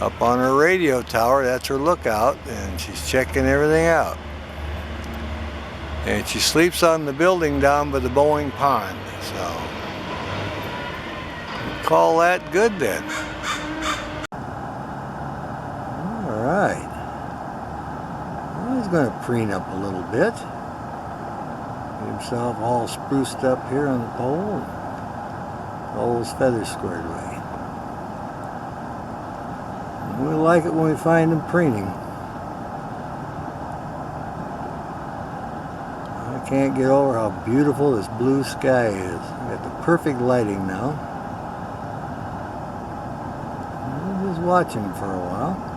up on her radio tower. That's her lookout, and she's checking everything out. And she sleeps on the building down by the Boeing pond, so we'll call that good then. Alright. Well, he's going to preen up a little bit. Get himself all spruced up here on the pole. All those feathers squared away. And we like it when we find them preening. I can't get over how beautiful this blue sky is. We got the perfect lighting now. We'll just watch him for a while.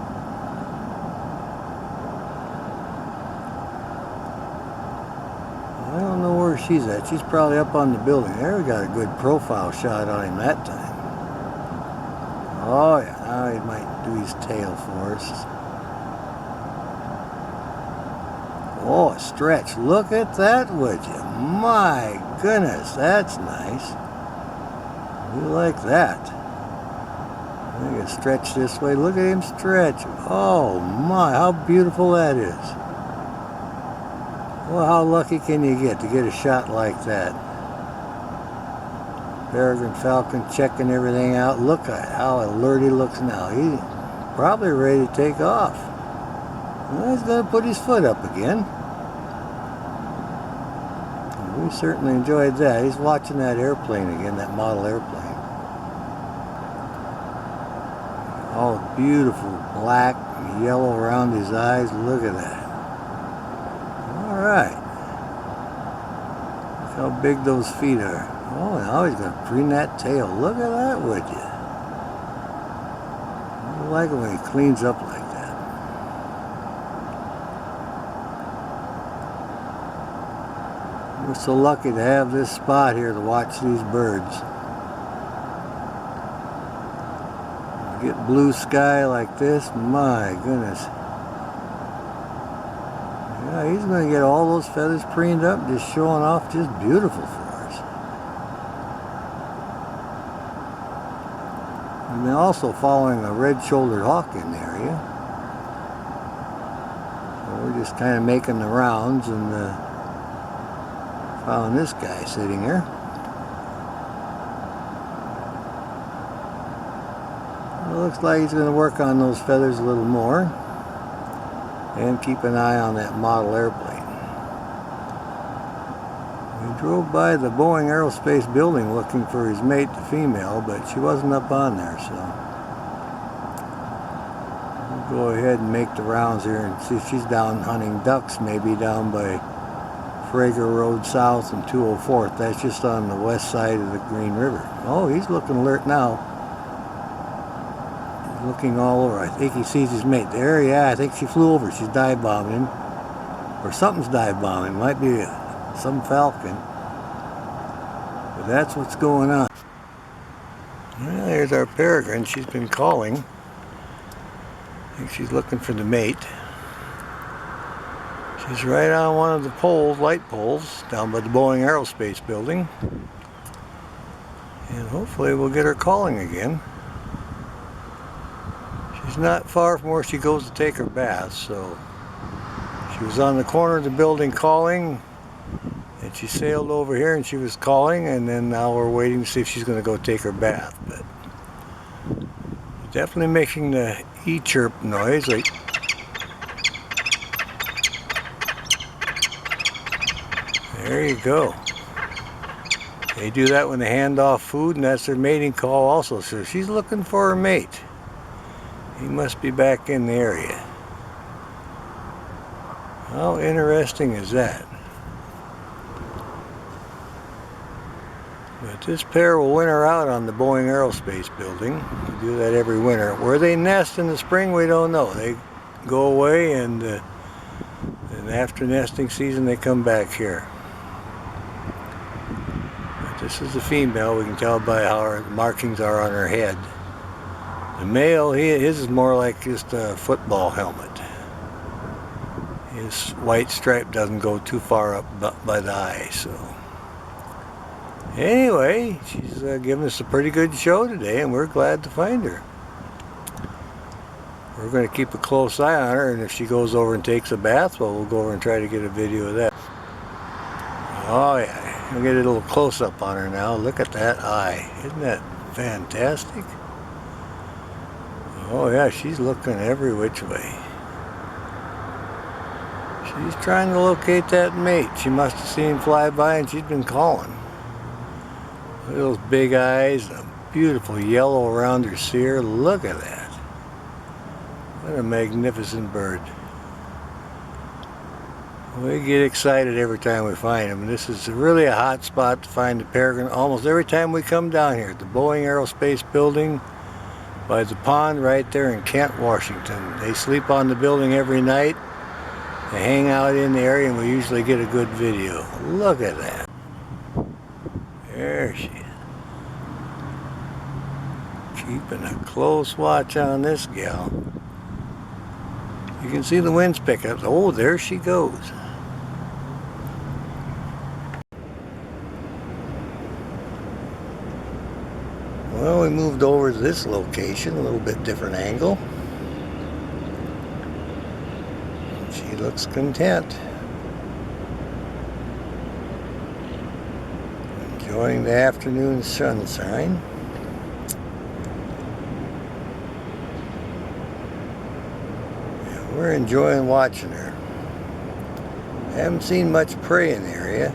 I don't know where she's at. She's probably up on the building. There, we got a good profile shot on him that time. Oh yeah, now he might do his tail for us. Oh, a stretch. Look at that, would you? My goodness, that's nice. We like that. I think it's stretch this way. Look at him stretch. Oh my, how beautiful that is. Well, how lucky can you get to get a shot like that? Peregrine falcon checking everything out. Look at how alert he looks now. He's probably ready to take off. Well, he's going to put his foot up again. We certainly enjoyed that. He's watching that airplane again, that model airplane. All beautiful black and yellow around his eyes. Look at that. Alright. Look how big those feet are. Oh, now he's going to preen that tail. Look at that, would you? I like it when he cleans up like that. We're so lucky to have this spot here to watch these birds. Get blue sky like this, my goodness. Yeah, he's going to get all those feathers preened up, just showing off, just beautiful for us. And then also following a red-shouldered hawk in the area. So we're just kind of making the rounds and found this guy sitting here. It looks like he's going to work on those feathers a little more and keep an eye on that model airplane. We drove by the Boeing Aerospace building looking for his mate, the female, but she wasn't up on there, so we'll go ahead and make the rounds here and see if she's down hunting ducks, maybe down by Frager Road South and 204th. That's just on the west side of the Green River. Oh, he's looking alert now. He's looking all over. I think he sees his mate. There, yeah, I think she flew over. She's dive bombing him. Or something's dive bombing. Might be some falcon. But that's what's going on. Well, there's our peregrine. She's been calling. I think she's looking for the mate. She's right on one of the poles, light poles, down by the Boeing Aerospace building. And hopefully we'll get her calling again. She's not far from where she goes to take her bath, so she was on the corner of the building calling, and she sailed over here and she was calling, and then now we're waiting to see if she's going to go take her bath. But definitely making the E-chirp noise, like there you go. They do that when they hand off food, and that's their mating call also. So she's looking for her mate. He must be back in the area. How interesting is that? But this pair will winter out on the Boeing Aerospace building. They do that every winter. Where they nest in the spring, we don't know. They go away, and after nesting season, they come back here. This is the female. We can tell by how her markings are on her head. The male, his is more like just a football helmet. His white stripe doesn't go too far up by the eye. So anyway, she's giving us a pretty good show today, and we're glad to find her. We're going to keep a close eye on her, and if she goes over and takes a bath, well, we'll go over and try to get a video of that. Oh yeah. We'll get a little close-up on her now. Look at that eye. Isn't that fantastic? Oh yeah, she's looking every which way. She's trying to locate that mate. She must have seen him fly by and she's been calling. Look at those big eyes, a beautiful yellow around her cere. Look at that. What a magnificent bird. We get excited every time we find them. This is really a hot spot to find the peregrine almost every time we come down here. The Boeing Aerospace building by the pond right there in Kent, Washington. They sleep on the building every night. They hang out in the area, and we usually get a good video. Look at that. There she is. Keeping a close watch on this gal. You can see the winds pick up. Oh, there she goes. Well, we moved over to this location, a little bit different angle. She looks content. Enjoying the afternoon sunshine. We're enjoying watching her. Haven't seen much prey in the area.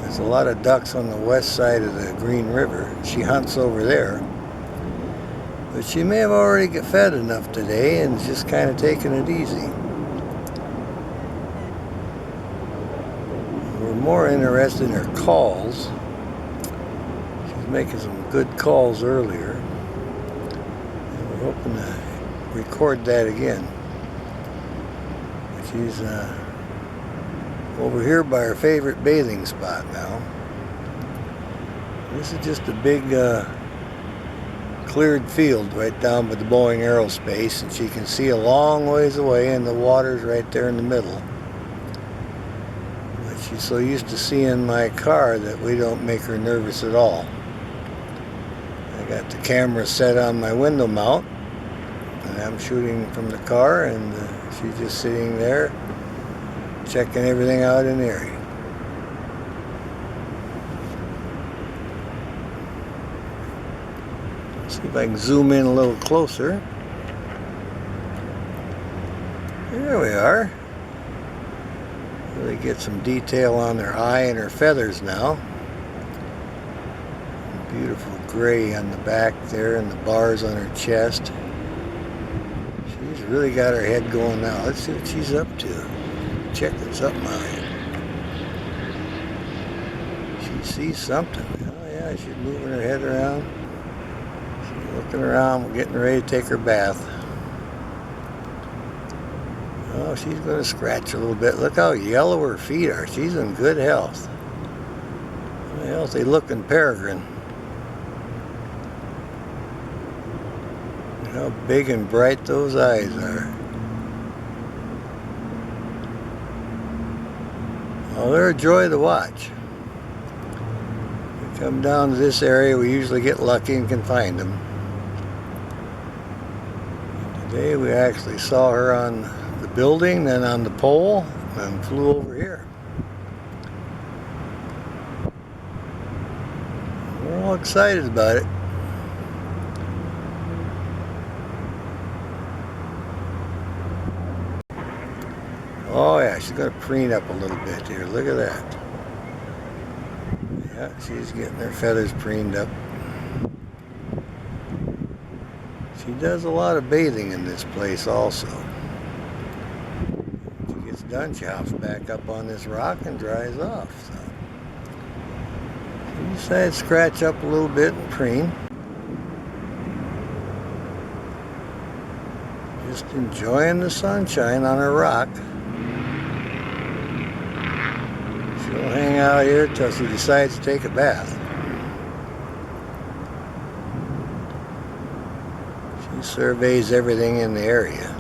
There's a lot of ducks on the west side of the Green River. She hunts over there. But she may have already got fed enough today and is just kind of taking it easy. We're more interested in her calls. She's making some good calls earlier. And we're hoping to record that again. She's over here by her favorite bathing spot now. This is just a big cleared field right down by the Boeing Aerospace, and she can see a long ways away, and the water's right there in the middle. But she's so used to seeing my car that we don't make her nervous at all. I got the camera set on my window mount, and I'm shooting from the car, and she's just sitting there checking everything out in the area. See if I can zoom in a little closer. There we are. Really get some detail on her eye and her feathers now. Beautiful gray on the back there and the bars on her chest. She's really got her head going now. Let's see what she's up to. Checking something out here. She sees something. Oh yeah, she's moving her head around. Looking around, we're getting ready to take her bath. Oh, she's going to scratch a little bit. Look how yellow her feet are. She's in good health. A healthy looking peregrine. Look how big and bright those eyes are. Oh, they're a joy to watch. We come down to this area, we usually get lucky and can find them. Today we actually saw her on the building, then on the pole, and flew over here. We're all excited about it. Oh yeah, she's going to preen up a little bit here. Look at that. Yeah, she's getting her feathers preened up. She does a lot of bathing in this place also. When she gets done, she hops back up on this rock and dries off. So she decided to scratch up a little bit and preen. Just enjoying the sunshine on her rock. She'll hang out here till she decides to take a bath. She surveys everything in the area.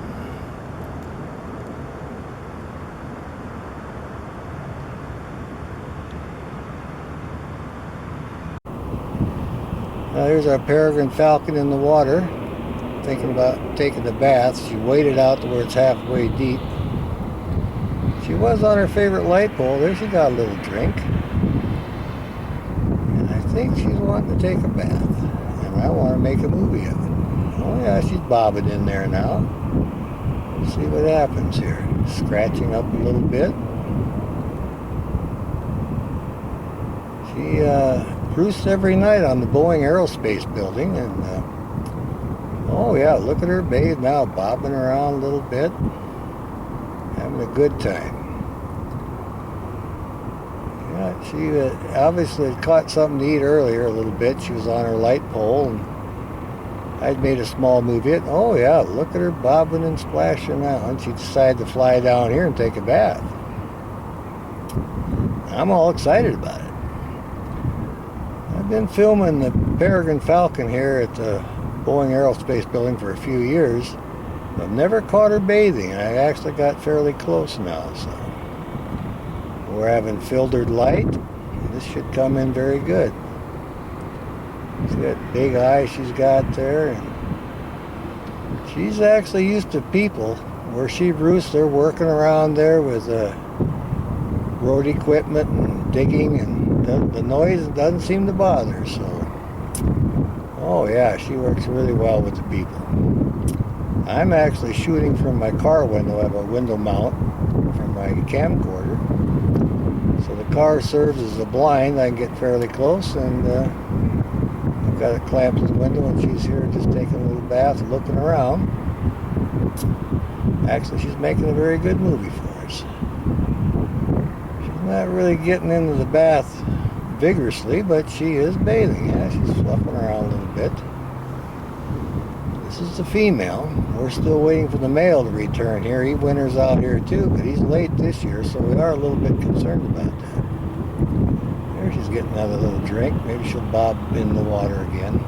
Now there's our peregrine falcon in the water, thinking about taking the bath. She waded out to where it's halfway deep. She was on her favorite light pole. There she got a little drink. And I think she's wanting to take a bath. And I want to make a movie of it. Oh yeah, she's bobbing in there now. Let's see what happens here. Scratching up a little bit. She roosts every night on the Boeing Aerospace building. And oh yeah, look at her bathe now, bobbing around a little bit. Having a good time. Yeah, she obviously caught something to eat earlier a little bit. She was on her light pole, and I'd made a small move it. Oh yeah, look at her bobbing and splashing now. And she decided to fly down here and take a bath. I'm all excited about it. I've been filming the peregrine falcon here at the Boeing Aerospace building for a few years. I've never caught her bathing. I actually got fairly close now, so we're having filtered light. This should come in very good. See that big eye she's got there, and she's actually used to people. Where she roosts, they're working around there with road equipment and digging, and the noise doesn't seem to bother her. So, oh yeah, she works really well with the people. I'm actually shooting from my car window. I have a window mount from my camcorder. So the car serves as a blind. I can get fairly close, and I've got it clamped to the window, and she's here just taking a little bath and looking around. Actually, she's making a very good movie for us. She's not really getting into the bath vigorously, but she is bathing. Yeah, she's fluffing around a little bit. This is the female. We're still waiting for the male to return here. He winters out here too, but he's late this year, so we are a little bit concerned about that. There she's getting another little drink. Maybe she'll bob in the water again.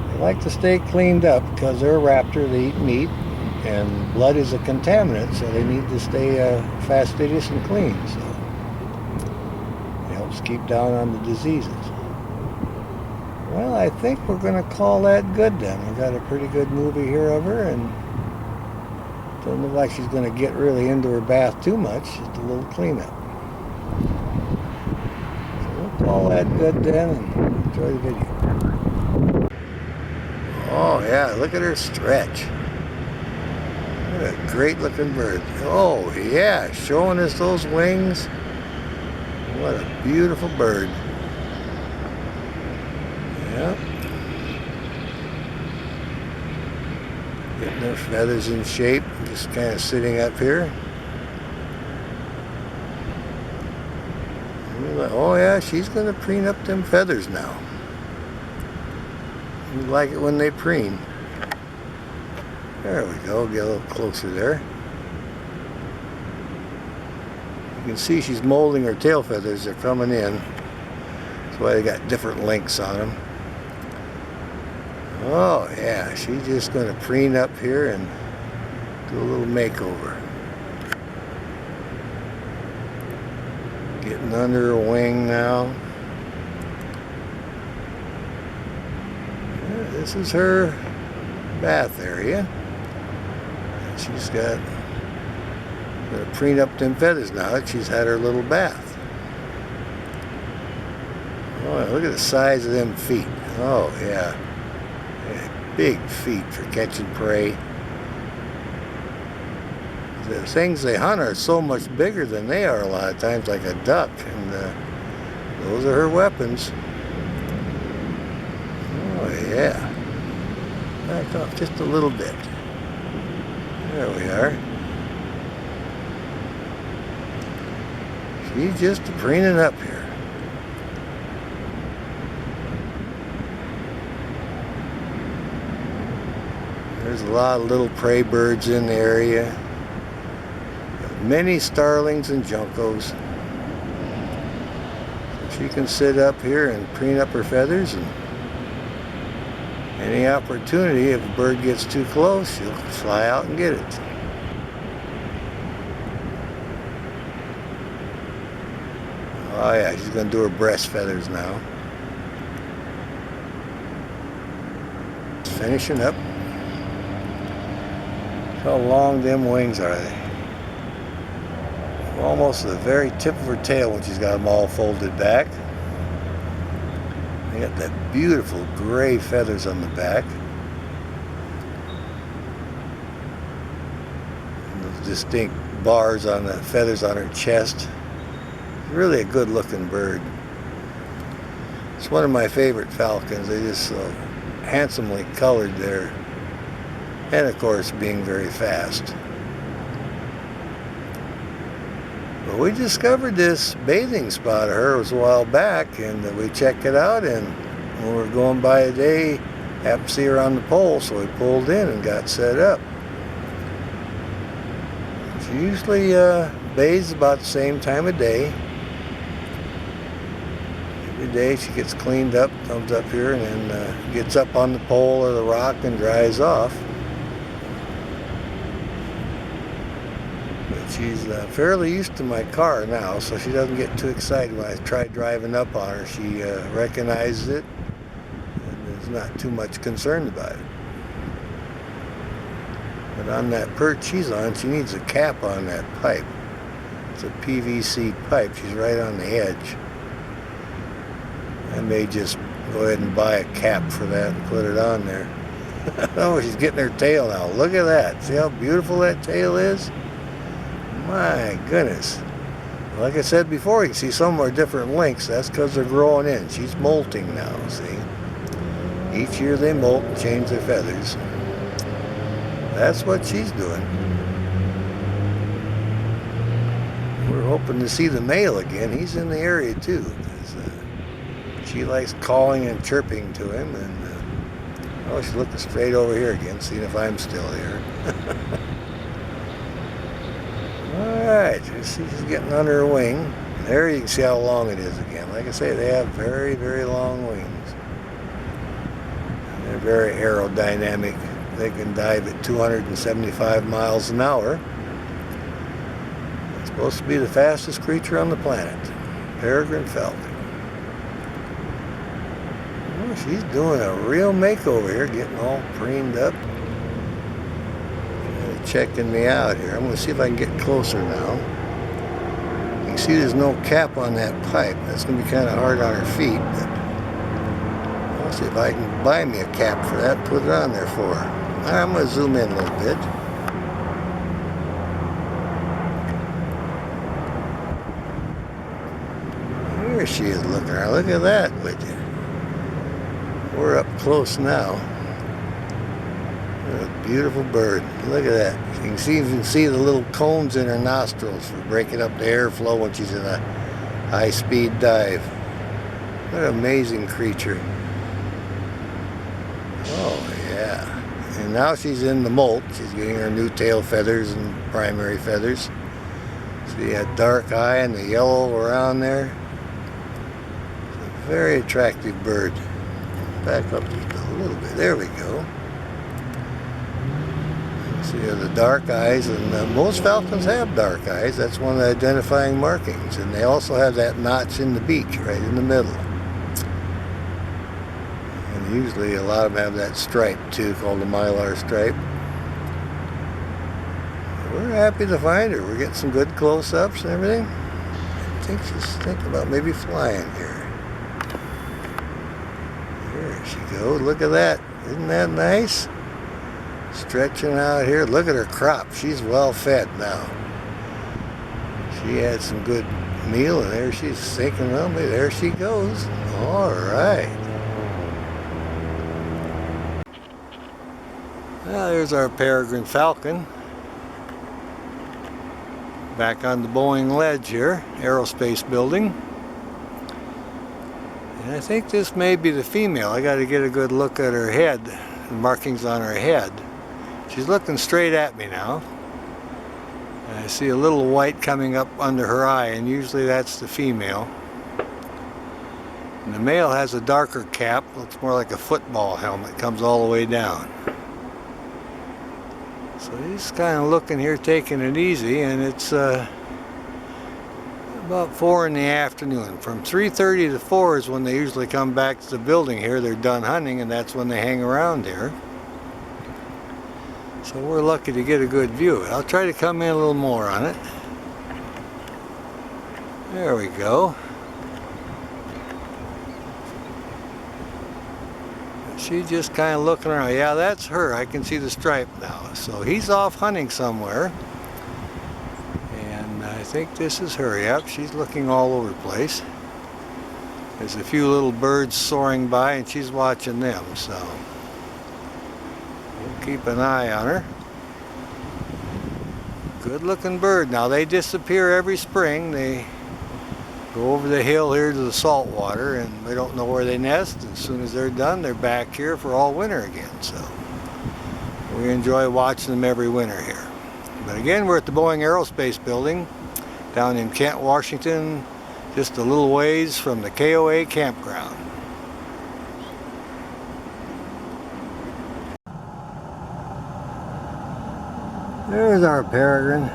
They like to stay cleaned up because they're a raptor. They eat meat, and blood is a contaminant, so they need to stay fastidious and clean. So it helps keep down on the diseases. Well, I think we're going to call that good then. We've got a pretty good movie here of her, and doesn't look like she's going to get really into her bath too much. Just a little cleanup. So we'll call that good then and enjoy the video. Oh yeah, look at her stretch. What a great looking bird. Oh yeah, showing us those wings. What a beautiful bird. Yep. Getting their feathers in shape, just kind of sitting up here. Oh yeah, she's going to preen up them feathers now. You like it when they preen. There we go, get a little closer there. You can see she's molding her tail feathers, they're coming in. That's why they got different lengths on them. Oh yeah, she's just going to preen up here and do a little makeover. Getting under her wing now. Yeah, this is her bath area. And she's got going to preen up them feathers now that she's had her little bath. Oh, look at the size of them feet. Oh yeah. Big feet for catching prey. The things they hunt are so much bigger than they are a lot of times, like a duck, and those are her weapons. Oh yeah. Back off just a little bit. There we are. She's just preening up here. There's a lot of little prey birds in the area. Many starlings and juncos. So she can sit up here and preen up her feathers, and any opportunity, if a bird gets too close, she'll fly out and get it. Oh yeah, she's going to do her breast feathers now. Finishing up. How long them wings are they? Almost to the very tip of her tail when she's got them all folded back. They got that beautiful gray feathers on the back. And those distinct bars on the feathers on her chest. Really a good looking bird. It's one of my favorite falcons. They're just so handsomely colored there. And of course being very fast. But we discovered this bathing spot of hers a while back, and we checked it out, and when we were going by a day, happened to see her on the pole, so we pulled in and got set up. She usually bathes about the same time of day. Every day she gets cleaned up, comes up here, and then gets up on the pole or the rock and dries off. She's fairly used to my car now, so she doesn't get too excited when I try driving up on her. She recognizes it and is not too much concerned about it. But on that perch she's on, she needs a cap on that pipe. It's a PVC pipe. She's right on the edge. I may just go ahead and buy a cap for that and put it on there. Oh, she's getting her tail now. Look at that. See how beautiful that tail is? My goodness. Like I said before, you can see some are different lengths. That's because they're growing in. She's molting now, see? Each year they molt and change their feathers. That's what she's doing. We're hoping to see the male again. He's in the area too. She likes calling and chirping to him. And oh, she's looking straight over here again, seeing if I'm still here. Alright, she's getting under her wing. There you can see how long it is again. Like I say, they have very, very long wings. They're very aerodynamic. They can dive at 275 miles an hour. It's supposed to be the fastest creature on the planet. Peregrine falcon. Oh, she's doing a real makeover here, getting all preened up. Checking me out here. I'm going to see if I can get closer now. You can see there's no cap on that pipe. That's going to be kind of hard on her feet, but I'll see if I can buy me a cap for that and put it on there for her. All right, I'm going to zoom in a little bit. Here she is looking around. Look at that, would you? We're up close now. What a beautiful bird. Look at that. You can even see the little cones in her nostrils for breaking up the airflow when she's in a high-speed dive. What an amazing creature. Oh, yeah. And now she's in the molt. She's getting her new tail feathers and primary feathers. See that dark eye and the yellow around there? It's a very attractive bird. Back up just a little bit. There we go. See the dark eyes, and most falcons have dark eyes. That's one of the identifying markings. And they also have that notch in the beak right in the middle. And usually a lot of them have that stripe too, called the mylar stripe. We're happy to find her. We're getting some good close-ups and everything. I think she's thinking about maybe flying here. There she goes. Look at that. Isn't that nice? Stretching out here. Look at her crop. She's well fed now. She had some good meal, and there she's sinking. Well, there she goes. All right. Well, there's our peregrine falcon. Back on the Boeing ledge here, aerospace building. And I think this may be the female. I got to get a good look at her head, the markings on her head. She's looking straight at me now. And I see a little white coming up under her eye, and usually that's the female. And the male has a darker cap, looks more like a football helmet, comes all the way down. So he's kind of looking here, taking it easy, and it's about 4 in the afternoon. From 3:30 to 4 is when they usually come back to the building here. They're done hunting, and that's when they hang around here. So we're lucky to get a good view of it. I'll try to come in a little more on it. There we go. She's just kind of looking around. Yeah, that's her. I can see the stripe now. So he's off hunting somewhere. And I think this is her. Yep, she's looking all over the place. There's a few little birds soaring by, and she's watching them. So we'll keep an eye on her. Good looking bird. Now they disappear every spring. They go over the hill here to the salt water, and we don't know where they nest. As soon as they're done, they're back here for all winter again. So we enjoy watching them every winter here. But again, we're at the Boeing Aerospace Building down in Kent, Washington, just a little ways from the KOA campground. There's our peregrine.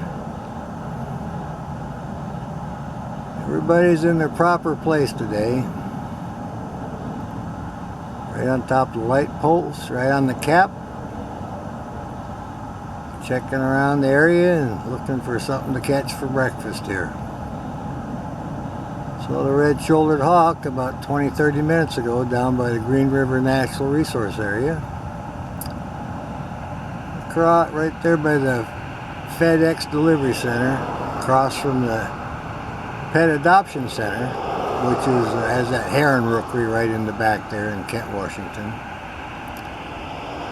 Everybody's in their proper place today. Right on top of the light poles, right on the cap. Checking around the area and looking for something to catch for breakfast here. Saw the red-shouldered hawk about 20-30 minutes ago down by the Green River Natural Resource Area. Right there by the FedEx Delivery Center, across from the Pet Adoption Center, which has that heron rookery right in the back there in Kent, Washington.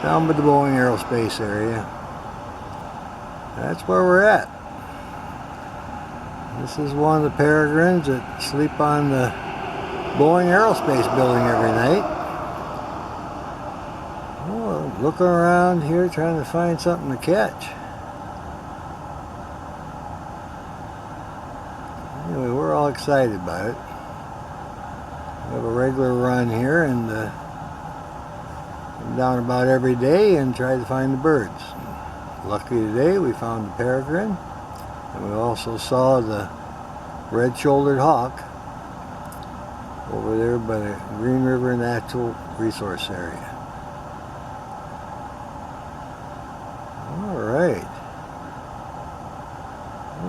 Down by the Boeing Aerospace area. That's where we're at. This is one of the peregrines that sleep on the Boeing Aerospace building every night. Oh, looking around here trying to find something to catch. Anyway, we're all excited about it. We have a regular run here and come down about every day and try to find the birds. Luckily today we found the peregrine, and we also saw the red-shouldered hawk over there by the Green River Natural Resource Area. Alright.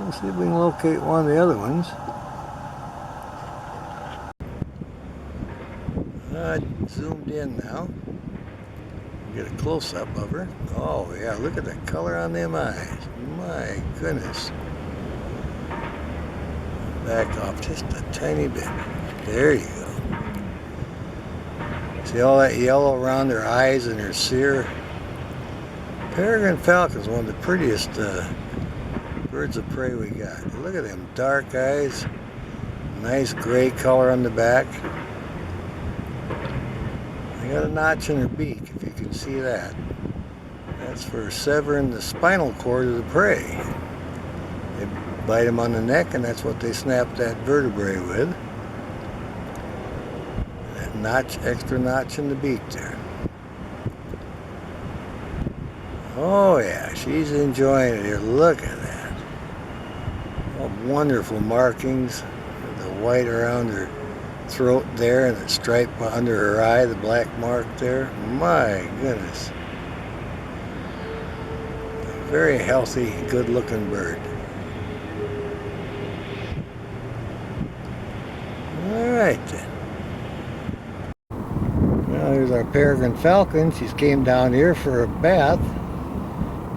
Let's see if we can locate one of the other ones. I zoomed in now. Get a close-up of her. Oh yeah, look at the color on them eyes. My goodness. Back off just a tiny bit. There you go. See all that yellow around her eyes and her cere? Peregrine falcon is one of the prettiest birds of prey we got. Look at them dark eyes. Nice gray color on the back. They got a notch in her beak, if you can see that. That's for severing the spinal cord of the prey. They bite them on the neck, and that's what they snap that vertebrae with. That notch, extra notch in the beak there. Oh yeah, she's enjoying it here. Look at that. What wonderful markings. The white around her throat there and the stripe under her eye, the black mark there. My goodness. A very healthy, good looking bird. Alright then. Now here's our peregrine falcon. She's came down here for a bath.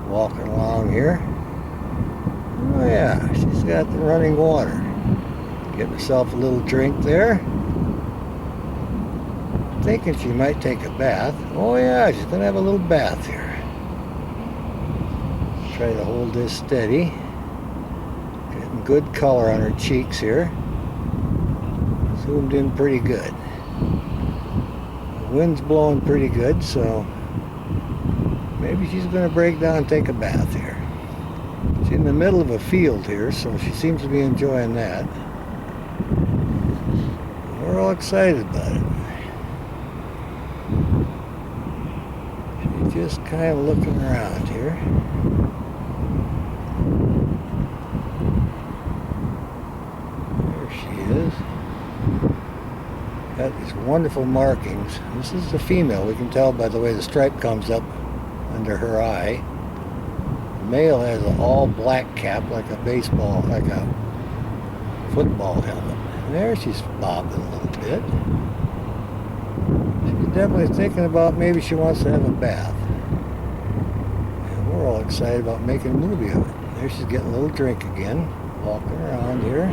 Walking along here. Oh yeah, she's got the running water. Getting herself a little drink there. Thinking she might take a bath. Oh yeah, she's gonna have a little bath here. Try to hold this steady. Getting good color on her cheeks here. Zoomed in pretty good. The wind's blowing pretty good, so maybe she's gonna break down and take a bath here. She's in the middle of a field here, so she seems to be enjoying that. We're all excited about it. She's just kind of looking around here. There she is. Got these wonderful markings. This is the female. We can tell by the way the stripe comes up under her eye. The male has an all black cap like a baseball, like a football helmet. And there she's bobbing a little bit. She's definitely thinking about maybe she wants to have a bath. And we're all excited about making a movie of it. There she's getting a little drink again. Walking around here.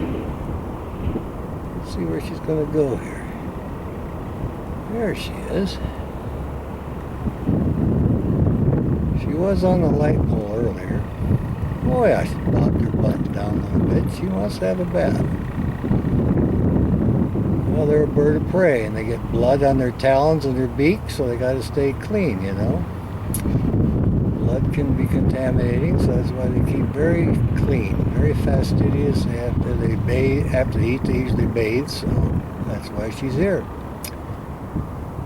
Let's see where she's going to go here. There she is. She was on the light pole earlier. Oh yeah, she bobbed her butt down a little bit. She wants to have a bath. Well, they're a bird of prey, and they get blood on their talons and their beak, so they got to stay clean, you know. Blood can be contaminating, so that's why they keep very clean, very fastidious. After they bathe, after they eat, they usually bathe, so that's why she's here.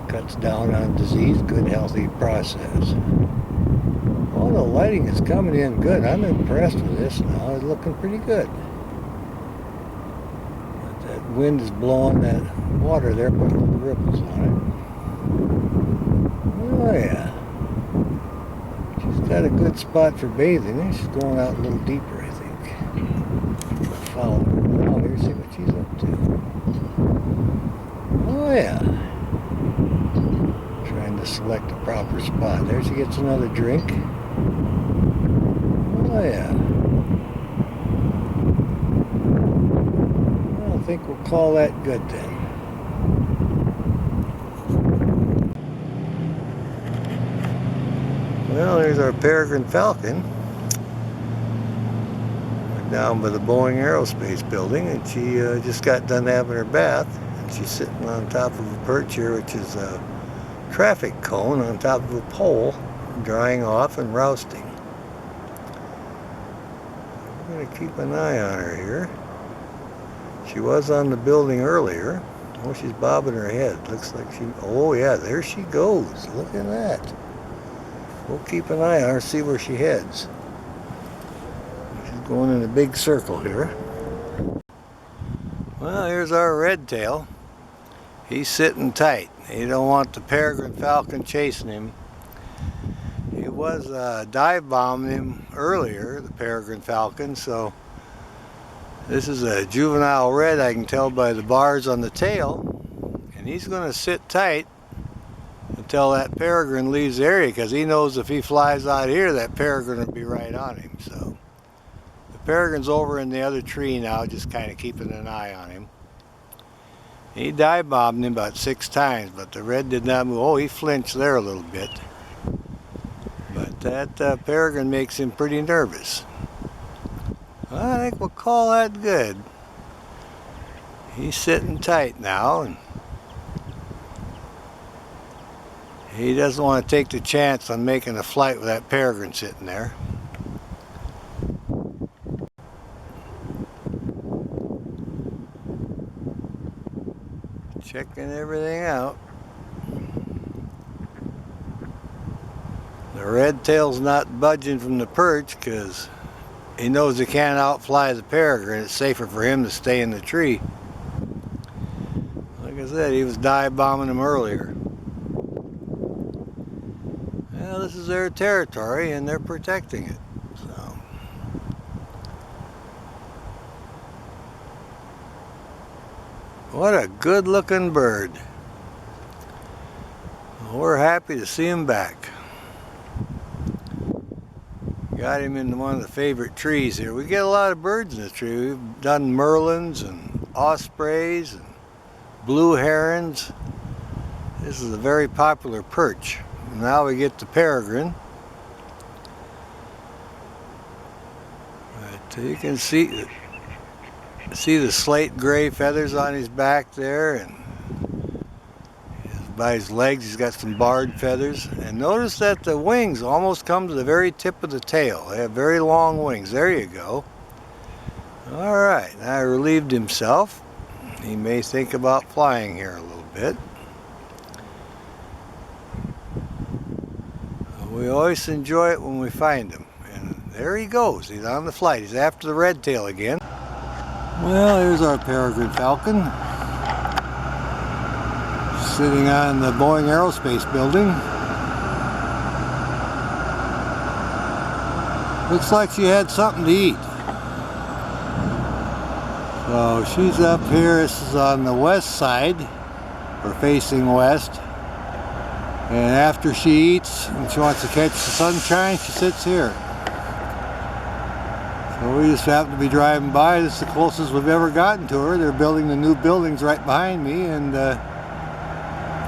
Cuts down on disease, good healthy process. All the lighting is coming in good. I'm impressed with this now. It's looking pretty good. But that wind is blowing that water there, putting little ripples on it. Oh yeah. She's got a good spot for bathing. She's going out a little deeper, I think. Follow her. Now here's see what she's up to. Oh yeah. To select a proper spot. There she gets another drink. Oh yeah. call that good then. Well, there's our peregrine falcon. We're down by the Boeing Aerospace building, and she just got done having her bath. And she's sitting on top of a perch here, which is a traffic cone on top of a pole, drying off and rousting. We're going to keep an eye on her here. She was on the building earlier. Oh, she's bobbing her head. Looks like she... Oh, yeah, there she goes. Look at that. We'll keep an eye on her, see where she heads. She's going in a big circle here. Well, here's our red tail. He's sitting tight. He don't want the peregrine falcon chasing him. He was dive bombing him earlier, the peregrine falcon, so this is a juvenile red, I can tell by the bars on the tail, and he's going to sit tight until that peregrine leaves the area, because he knows if he flies out here, that peregrine will be right on him. So the peregrine's over in the other tree now, just kind of keeping an eye on him. He dive bombed him about 6 times, but the red did not move. Oh, he flinched there a little bit. But that peregrine makes him pretty nervous. Well, I think we'll call that good. He's sitting tight now, and he doesn't want to take the chance on making a flight with that peregrine sitting there. Checking everything out. The red tail's not budging from the perch because he knows he can't outfly the peregrine. It's safer for him to stay in the tree. Like I said, he was dive bombing him earlier. Well, this is their territory and they're protecting it. So what a good looking bird. We're happy to see him back. Got him in one of the favorite trees here. We get a lot of birds in this tree. We've done merlins and ospreys and blue herons. This is a very popular perch. Now we get the peregrine. But you can see the slate gray feathers on his back there, and by his legs he's got some barred feathers. And notice that the wings almost come to the very tip of the tail. They have very long wings. There you go. Alright, now relieved himself. He may think about flying here a little bit. We always enjoy it when we find him. And there he goes. He's on the flight. He's after the red tail again. Well, here's our peregrine falcon, sitting on the Boeing Aerospace building. Looks like she had something to eat. So she's up here. This is on the west side. We're facing west. And after she eats and she wants to catch the sunshine, she sits here. So we just happen to be driving by. This is the closest we've ever gotten to her. They're building the new buildings right behind me, and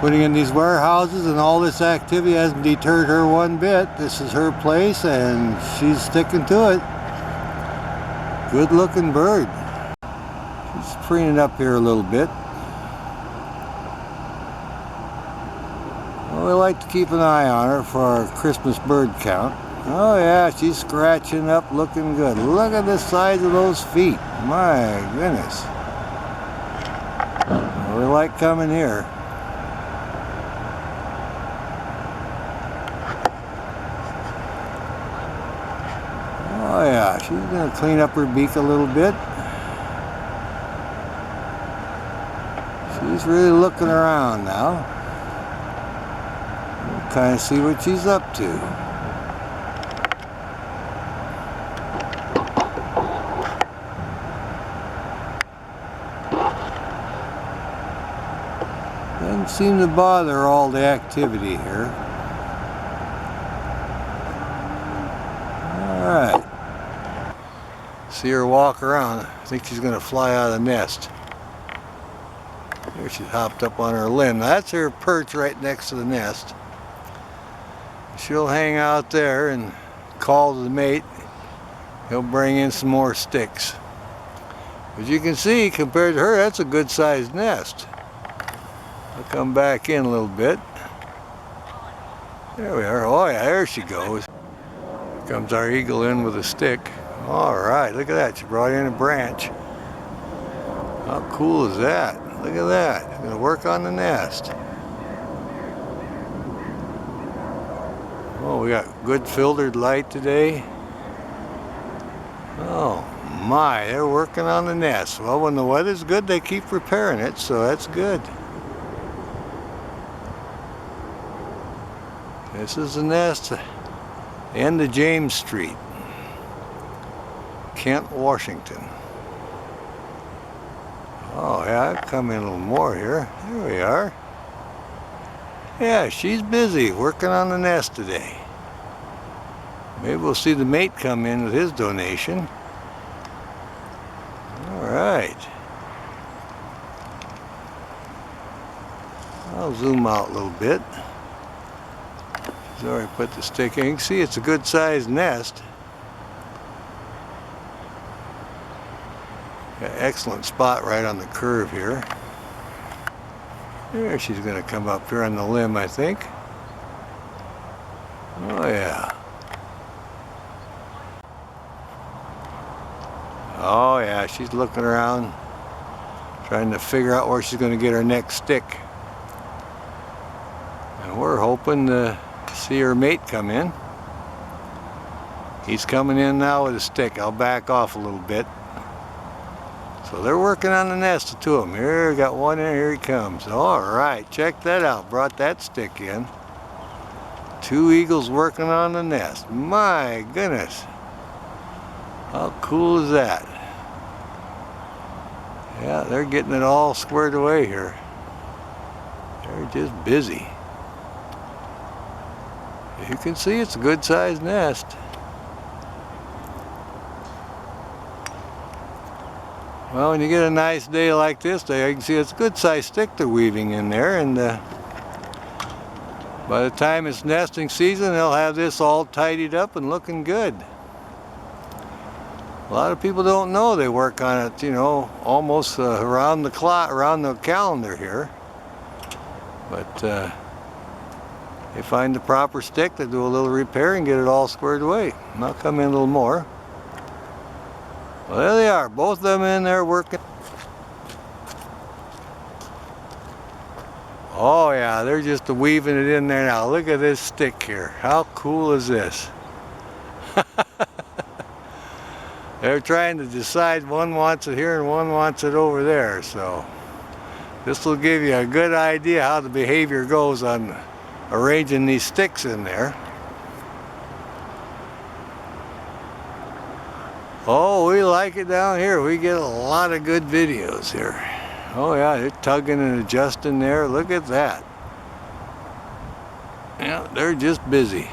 putting in these warehouses, and all this activity hasn't deterred her one bit. This is her place and she's sticking to it. Good looking bird. She's preening up here a little bit. Well, we like to keep an eye on her for our Christmas bird count. Oh yeah, she's scratching up, looking good. Look at the size of those feet. My goodness. Well, we like coming here. Oh yeah, she's going to clean up her beak a little bit. She's really looking around now. We'll kind of see what she's up to. Doesn't seem to bother all the activity here. Alright. See her walk around. I think she's going to fly out of the nest. There she hopped up on her limb. That's her perch right next to the nest. She'll hang out there and call to the mate. He'll bring in some more sticks. As you can see, compared to her, that's a good sized nest. I'll come back in a little bit. There we are. Oh yeah, there she goes. Here comes our eagle in with a stick. All right, look at that. She brought in a branch. How cool is that? Look at that. Gonna work on the nest. Oh, we got good filtered light today. Oh my, they're working on the nest. Well, when the weather's good, they keep repairing it, so that's good. This is the nest, end of James Street, Kent, Washington. Oh yeah, I've come in a little more here. There we are. Yeah, she's busy working on the nest today. Maybe we'll see the mate come in with his donation. All right. I'll zoom out a little bit. She's already put the stick in. You can see it's a good sized nest. Got an excellent spot right on the curve here. There, she's going to come up here on the limb, I think. Oh yeah. Oh yeah, she's looking around, trying to figure out where she's going to get her next stick. And we're hoping to see her mate come in. He's coming in now with a stick. I'll back off a little bit. So they're working on the nest, the two of them. Here, got one in, here he comes. All right, check that out. Brought that stick in. Two eagles working on the nest. My goodness. How cool is that? Yeah, they're getting it all squared away here. They're just busy. You can see it's a good sized nest. Well, when you get a nice day like this day, you can see it's a good sized stick they're weaving in there, and by the time it's nesting season, they'll have this all tidied up and looking good. A lot of people don't know they work on it, you know, almost around the clock, around the calendar here. But they find the proper stick, they do a little repair and get it all squared away. And I'll come in a little more. Well, there they are, both of them in there working. Oh yeah, they're just weaving it in there now. Look at this stick here. How cool is this? They're trying to decide, one wants it here and one wants it over there. So this will give you a good idea how the behavior goes on arranging these sticks in there. Oh, we like it down here. We get a lot of good videos here. Oh yeah, they're tugging and adjusting there. Look at that. Yeah, they're just busy.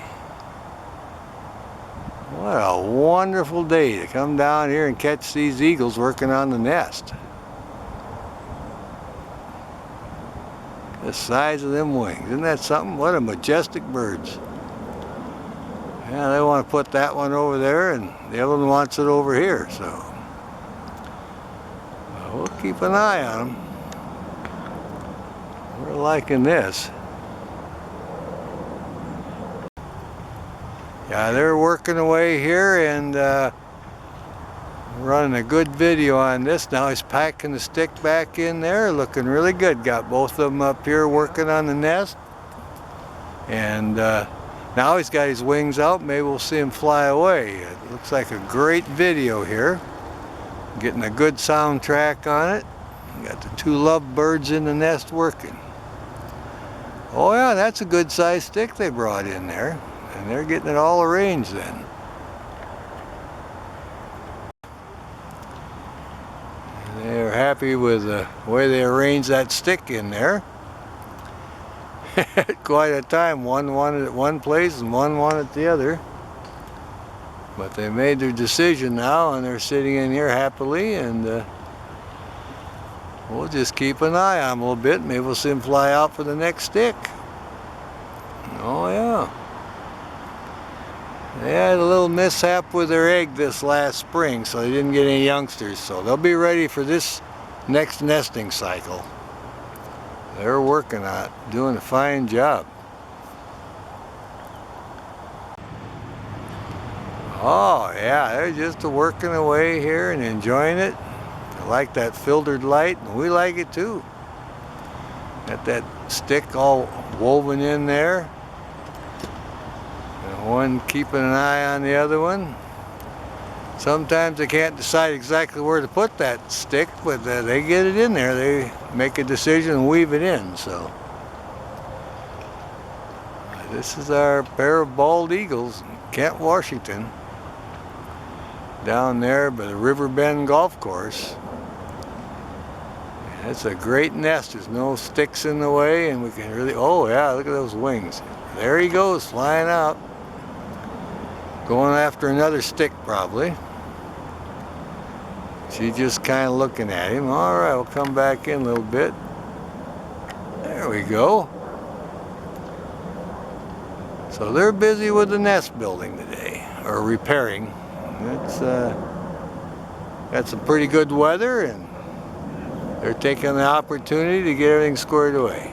What a wonderful day to come down here and catch these eagles working on the nest. The size of them wings. Isn't that something? What a majestic birds. Yeah, they want to put that one over there and the other one wants it over here, so we'll keep an eye on them. We're liking this. Yeah, they're working away here and running a good video on this. Now he's packing the stick back in there, looking really good. Got both of them up here working on the nest. And now he's got his wings out. Maybe we'll see him fly away. It looks like a great video here. Getting a good soundtrack on it. Got the two lovebirds in the nest working. Oh yeah, that's a good sized stick they brought in there. And they're getting it all arranged then. They're happy with the way they arranged that stick in there. Quite a time. One wanted it one place and one wanted the other. But they made their decision now and they're sitting in here happily, and we'll just keep an eye on him a little bit. Maybe we'll see him fly out for the next stick. Oh yeah. They had a little mishap with their egg this last spring, so they didn't get any youngsters. So they'll be ready for this next nesting cycle. They're working on it, doing a fine job. Oh yeah, they're just working away here and enjoying it. They like that filtered light, and we like it too. Got that stick all woven in there. And one keeping an eye on the other one. Sometimes they can't decide exactly where to put that stick, but they get it in there. They make a decision and weave it in. So this is our pair of bald eagles in Kent, Washington, down there by the Riverbend Golf Course. It's a great nest. There's no sticks in the way, and we can really, oh yeah, look at those wings. There he goes, flying out. Going after another stick probably. She's just kind of looking at him. All right, we'll come back in a little bit. There we go. So they're busy with the nest building today, or repairing. It's got some pretty good weather, and they're taking the opportunity to get everything squared away.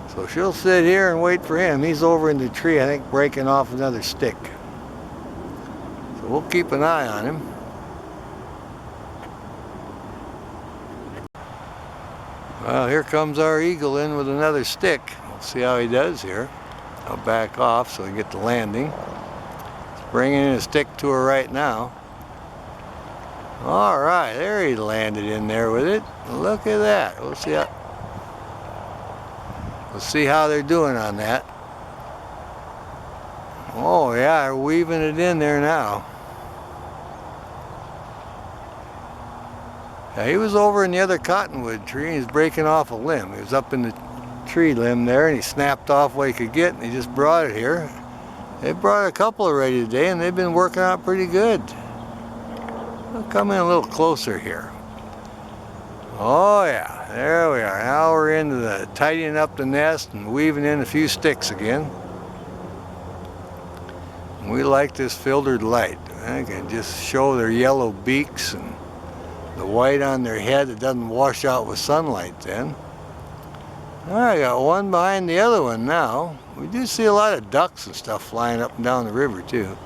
So she'll sit here and wait for him. He's over in the tree, I think, breaking off another stick. So we'll keep an eye on him. Well, here comes our eagle in with another stick. We'll see how he does here. I'll back off so we get the landing. He's bringing in a stick to her right now. All right, there he landed in there with it. Look at that. We'll see how they're doing on that. Oh yeah, they're weaving it in there now. Yeah, he was over in the other cottonwood tree and he's breaking off a limb. He was up in the tree limb there and he snapped off what he could get and he just brought it here. They brought a couple already today and they've been working out pretty good. We'll come in a little closer here. Oh yeah, there we are. Now we're into the tidying up the nest and weaving in a few sticks again. We like this filtered light. I can just show their yellow beaks and the white on their head that doesn't wash out with sunlight then. All right, I got one behind the other one now. We do see a lot of ducks and stuff flying up and down the river too.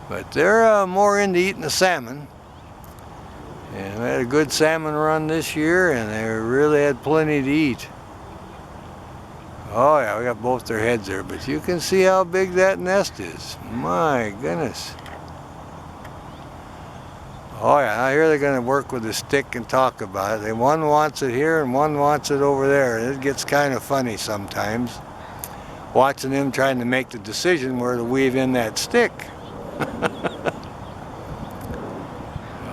But they're more into eating the salmon. And we had a good salmon run this year and they really had plenty to eat. Oh yeah, we got both their heads there, but you can see how big that nest is. My goodness. Oh yeah, I hear they're going to work with a stick and talk about it. One wants it here and one wants it over there. It gets kind of funny sometimes, watching them trying to make the decision where to weave in that stick.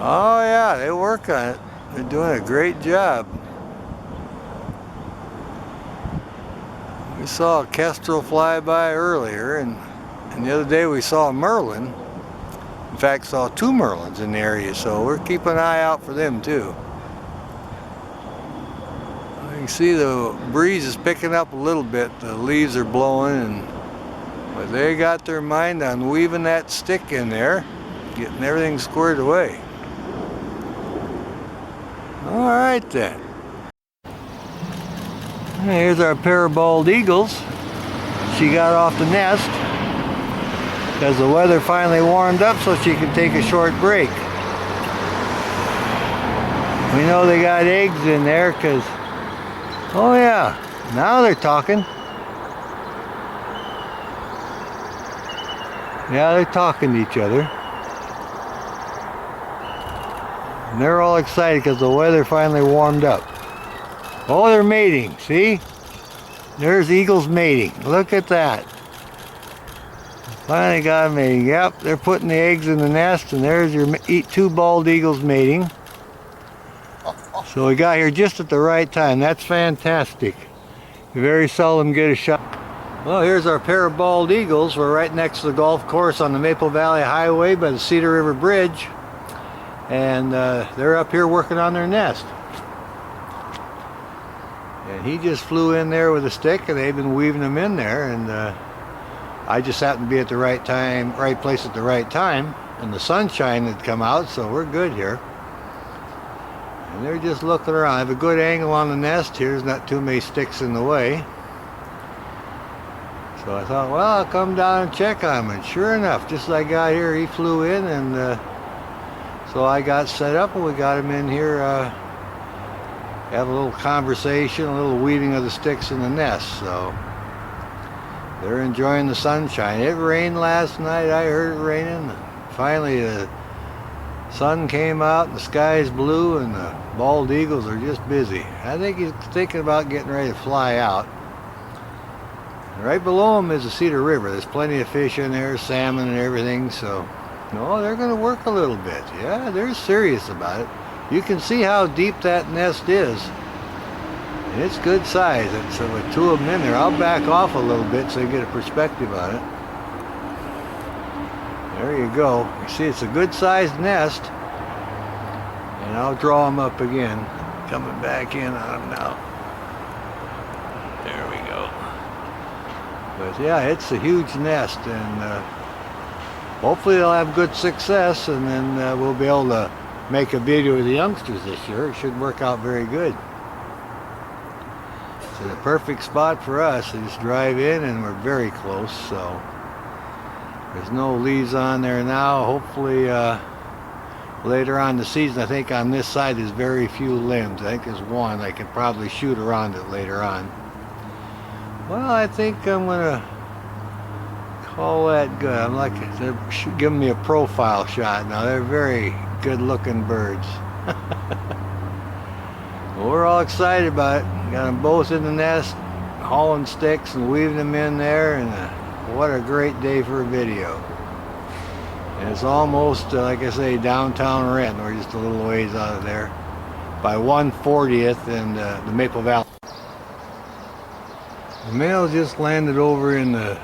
Oh yeah, they work on it. They're doing a great job. We saw a kestrel fly by earlier, and the other day we saw a merlin. In fact, saw two merlins in the area, so we're keeping an eye out for them too. You can see the breeze is picking up a little bit. The leaves are blowing, but they got their mind on weaving that stick in there, getting everything squared away. All right then. Here's our pair of bald eagles. She got off the nest because the weather finally warmed up so she could take a short break. We know they got eggs in there because, oh yeah, now they're talking. Yeah, they're talking to each other. And they're all excited because the weather finally warmed up. Oh, they're mating, see? There's eagles mating. Look at that. Finally got them mating. Yep, they're putting the eggs in the nest, and there's your two bald eagles mating. So we got here just at the right time. That's fantastic. You very seldom get a shot. Well, here's our pair of bald eagles. We're right next to the golf course on the Maple Valley Highway by the Cedar River Bridge. and they're up here working on their nest. And he just flew in there with a stick, and they've been weaving them in there, and I just happened to be at the right time, right place at the right time, and the sunshine had come out, so we're good here. And they're just looking around. I have a good angle on the nest here. There's not too many sticks in the way. So I thought, well, I'll come down and check on him. And sure enough, just as I got here, he flew in, and so I got set up, and we got him in here, have a little conversation, a little weeding of the sticks in the nest. So they're enjoying the sunshine. It rained last night. I heard it raining. Finally, the sun came out, and the sky is blue, and the bald eagles are just busy. I think he's thinking about getting ready to fly out. And right below him is the Cedar River. There's plenty of fish in there, salmon and everything. So, no, they're going to work a little bit. Yeah, they're serious about it. You can see how deep that nest is. And it's good size. And so with two of them in there, I'll back off a little bit so you get a perspective on it. There you go. You see, it's a good sized nest. And I'll draw them up again. Coming back in on them now. There we go. But yeah, it's a huge nest, and hopefully they'll have good success, and then we'll be able to make a video of the youngsters this year. It should work out very good. It's a perfect spot for us. We just drive in, and we're very close, so there's no leaves on there now. Hopefully later on in the season, I think on this side there's very few limbs. I think there's one. I can probably shoot around it later on. Well, I think I'm gonna call that good. I'm like, they're giving me a profile shot now. They're very good looking birds. Well, we're all excited about it. Got them both in the nest, hauling sticks and weaving them in there, and what a great day for a video. And it's almost, like I say, downtown Renton. We're just a little ways out of there by 140th and the Maple Valley. The male just landed over in the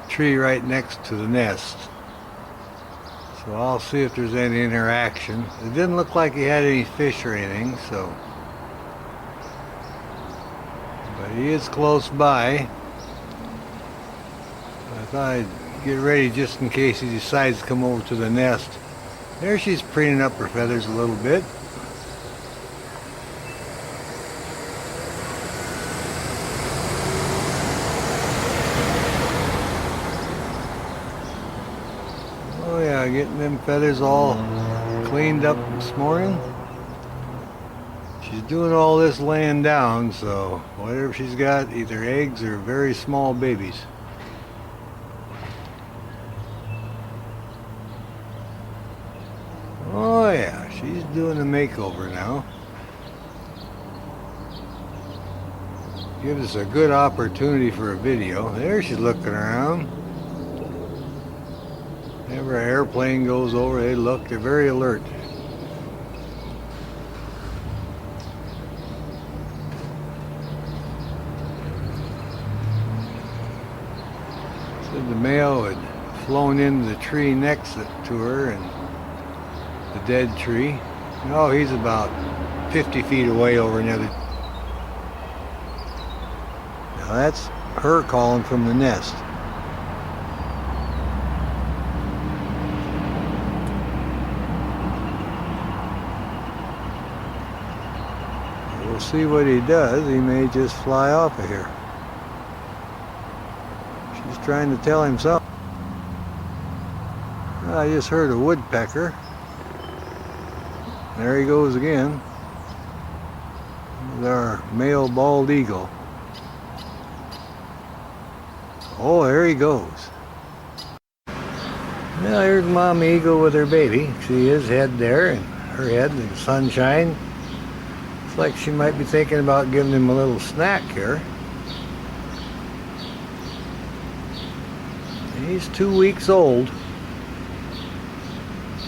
tree right next to the nest. So I'll see if there's any interaction. It didn't look like he had any fish or anything, so. But he is close by. I thought I'd get ready just in case he decides to come over to the nest. There she's preening up her feathers a little bit. Oh yeah, getting them feathers all cleaned up this morning. She's doing all this laying down, so whatever she's got, either eggs or very small babies. Oh yeah, she's doing a makeover now. Gives us a good opportunity for a video. There she's looking around. Whenever an airplane goes over, they look, they're very alert. Said the male had flown into the tree next to her, and the dead tree. Oh, he's about 50 feet away over another. Now that's her calling from the nest. We'll see what he does. He may just fly off of here. She's trying to tell him something. I just heard a woodpecker. There he goes again. With our male bald eagle. Oh, there he goes. Now here's Mom Eagle with her baby. See his head there, and her head in the sunshine. It's like she might be thinking about giving him a little snack here. He's 2 weeks old.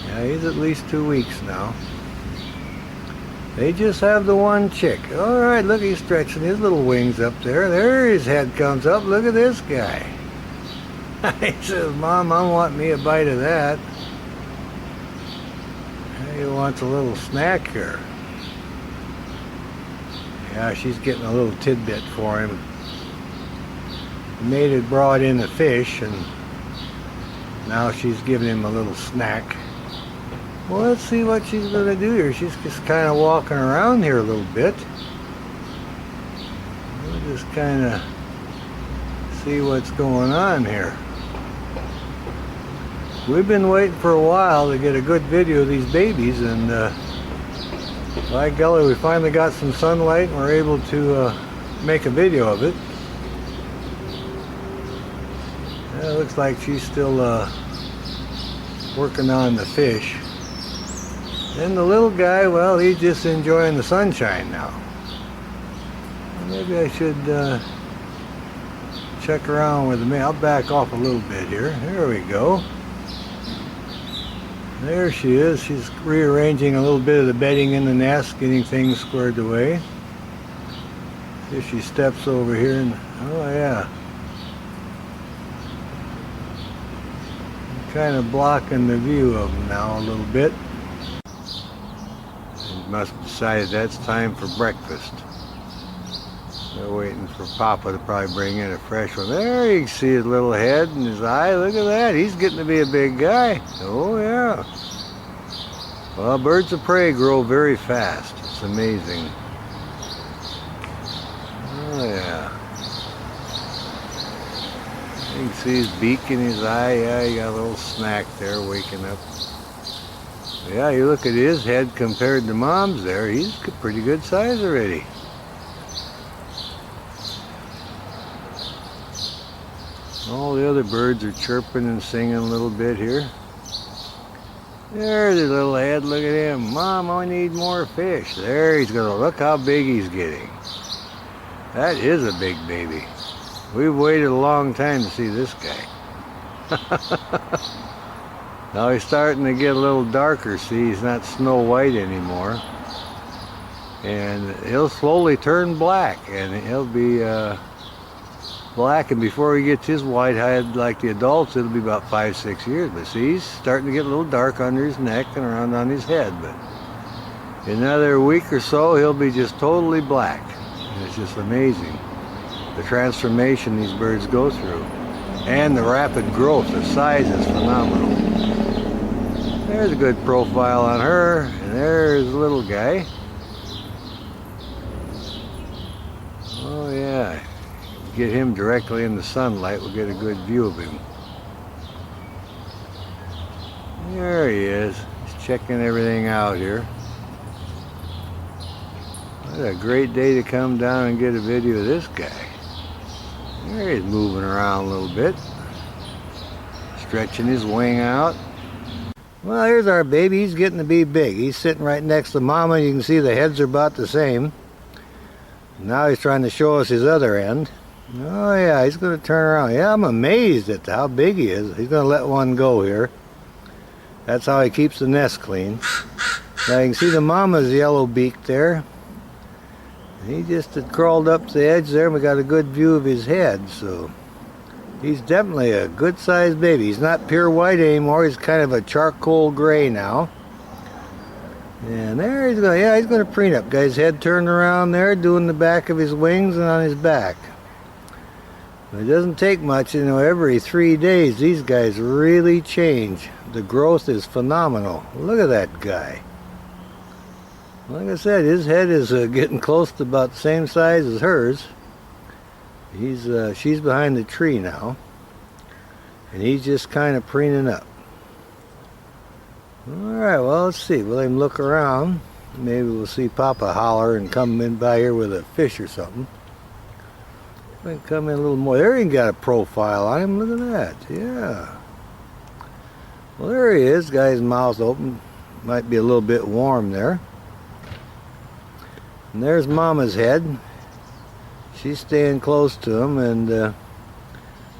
Yeah, he's at least 2 weeks now. They just have the one chick. All right, look, he's stretching his little wings up there. There his head comes up. Look at this guy. He says, Mom, I want me a bite of that. He wants a little snack here. Yeah, she's getting a little tidbit for him. The mate had brought in a fish, and now she's giving him a little snack. Well, let's see what she's going to do here. She's just kind of walking around here a little bit. We'll just kind of see what's going on here. We've been waiting for a while to get a good video of these babies, and by golly, we finally got some sunlight and we're able to make a video of it. Yeah, it looks like she's still working on the fish. And the little guy, well, he's just enjoying the sunshine now. Maybe I should check around with the mate. I'll back off a little bit here. There we go. There she is. She's rearranging a little bit of the bedding in the nest, getting things squared away. See if she steps over here and, oh yeah. Kind of blocking the view of them now a little bit. Must have decided that's time for breakfast. They're waiting for Papa to probably bring in a fresh one. There, you can see his little head and his eye. Look at that. He's getting to be a big guy. Oh, yeah. Well, birds of prey grow very fast. It's amazing. Oh, yeah. You can see his beak in his eye. Yeah, he got a little snack there waking up. Yeah, you look at his head compared to Mom's there. He's a pretty good size already. All the other birds are chirping and singing a little bit here. There's his little head. Look at him. Mom, I need more fish. There, he's going to look how big he's getting. That is a big baby. We've waited a long time to see this guy. Now he's starting to get a little darker. See, he's not Snow White anymore. And he'll slowly turn black, and he'll be black, and before he gets his white hide like the adults, it'll be about 5-6 years. But see, he's starting to get a little dark under his neck and around on his head. But in another week or so, he'll be just totally black. And it's just amazing the transformation these birds go through, and the rapid growth. The size is phenomenal. There's a good profile on her, and there's the little guy. Oh yeah, get him directly in the sunlight, we'll get a good view of him. There he is. He's checking everything out here. What a great day to come down and get a video of this guy. There he's moving around a little bit, stretching his wing out. Well, here's our baby. He's getting to be big. He's sitting right next to Mama. You can see the heads are about the same. Now he's trying to show us his other end. Oh yeah, he's going to turn around. Yeah, I'm amazed at how big he is. He's going to let one go here. That's how he keeps the nest clean. Now you can see the Mama's yellow beak there. He just had crawled up to the edge there, and we got a good view of his head. So he's definitely a good sized baby. He's not pure white anymore. He's kind of a charcoal gray now. And there he's going. Yeah, he's going to preen up. Guy's head turned around there, doing the back of his wings and on his back. It doesn't take much, you know. Every 3 days, these guys really change. The growth is phenomenal. Look at that guy. Like I said, his head is getting close to about the same size as hers. She's behind the tree now, and he's just kind of preening up. All right, well, let's see. We'll let him look around. Maybe we'll see Papa holler and come in by here with a fish or something. Might come in a little more. There he got a profile on him. Look at that. Yeah. Well, there he is. Guy's mouth open. Might be a little bit warm there. And there's Mama's head. She's staying close to him, and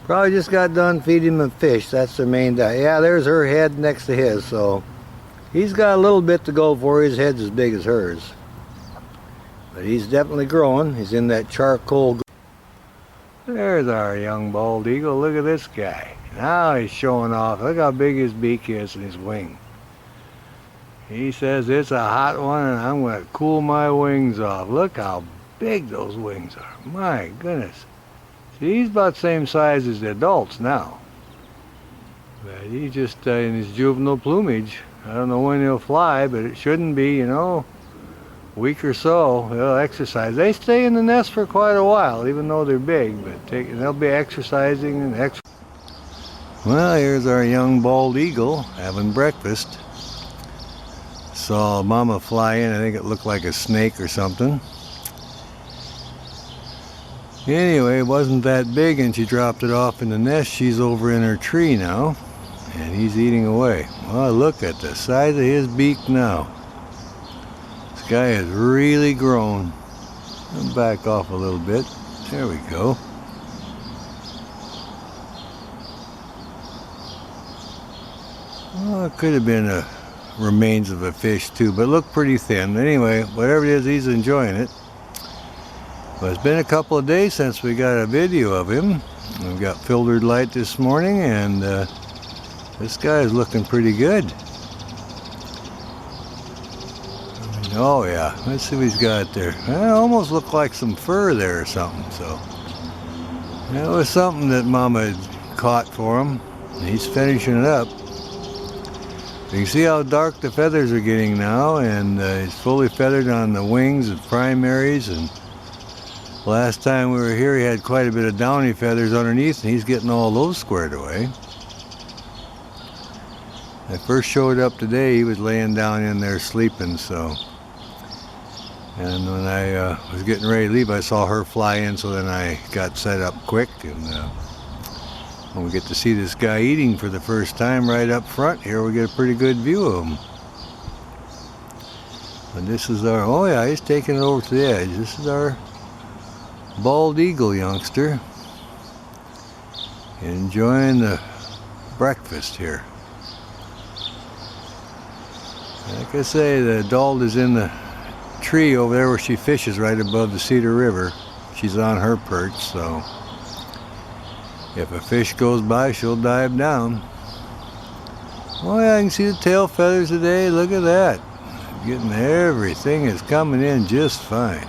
probably just got done feeding him a fish. That's the main diet. Yeah, there's her head next to his, so he's got a little bit to go for. His head's as big as hers. But he's definitely growing. He's in that charcoal. There's our young bald eagle. Look at this guy. Now he's showing off. Look how big his beak is and his wing. He says it's a hot one and I'm going to cool my wings off. Look how big those wings are. My goodness. See, he's about the same size as the adults now. But he's just in his juvenile plumage. I don't know when he'll fly, but it shouldn't be, you know, a week or so. They'll exercise. They stay in the nest for quite a while, even though they're big, but they'll be exercising and Well, here's our young bald eagle having breakfast. Saw Mama fly in. I think it looked like a snake or something. Anyway, it wasn't that big and she dropped it off in the nest. She's over in her tree now and he's eating away. Well, look at the size of his beak now. This guy has really grown. I'll back off a little bit. There we go. Well, it could have been a remains of a fish too, but looked pretty thin. Anyway, whatever it is, he's enjoying it. Well, it's been a couple of days since we got a video of him. We've got filtered light this morning, and this guy is looking pretty good. Oh yeah, let's see what he's got there. Well, it almost looked like some fur there or something. So that was something that Mama had caught for him. He's finishing it up. You can see how dark the feathers are getting now, and he's fully feathered on the wings and primaries. And last time we were here, he had quite a bit of downy feathers underneath, and he's getting all those squared away. I first showed up today, he was laying down in there sleeping, so. And when I was getting ready to leave, I saw her fly in, so then I got set up quick, and when we get to see this guy eating for the first time right up front here, we get a pretty good view of him. And this is our, oh yeah, he's taking it over to the edge. This is our bald eagle youngster. Enjoying the breakfast here. Like I say, the adult is in the tree over there where she fishes right above the Cedar River. She's on her perch, so if a fish goes by, she'll dive down. Oh yeah, I can see the tail feathers today. Look at that. Getting everything is coming in just fine.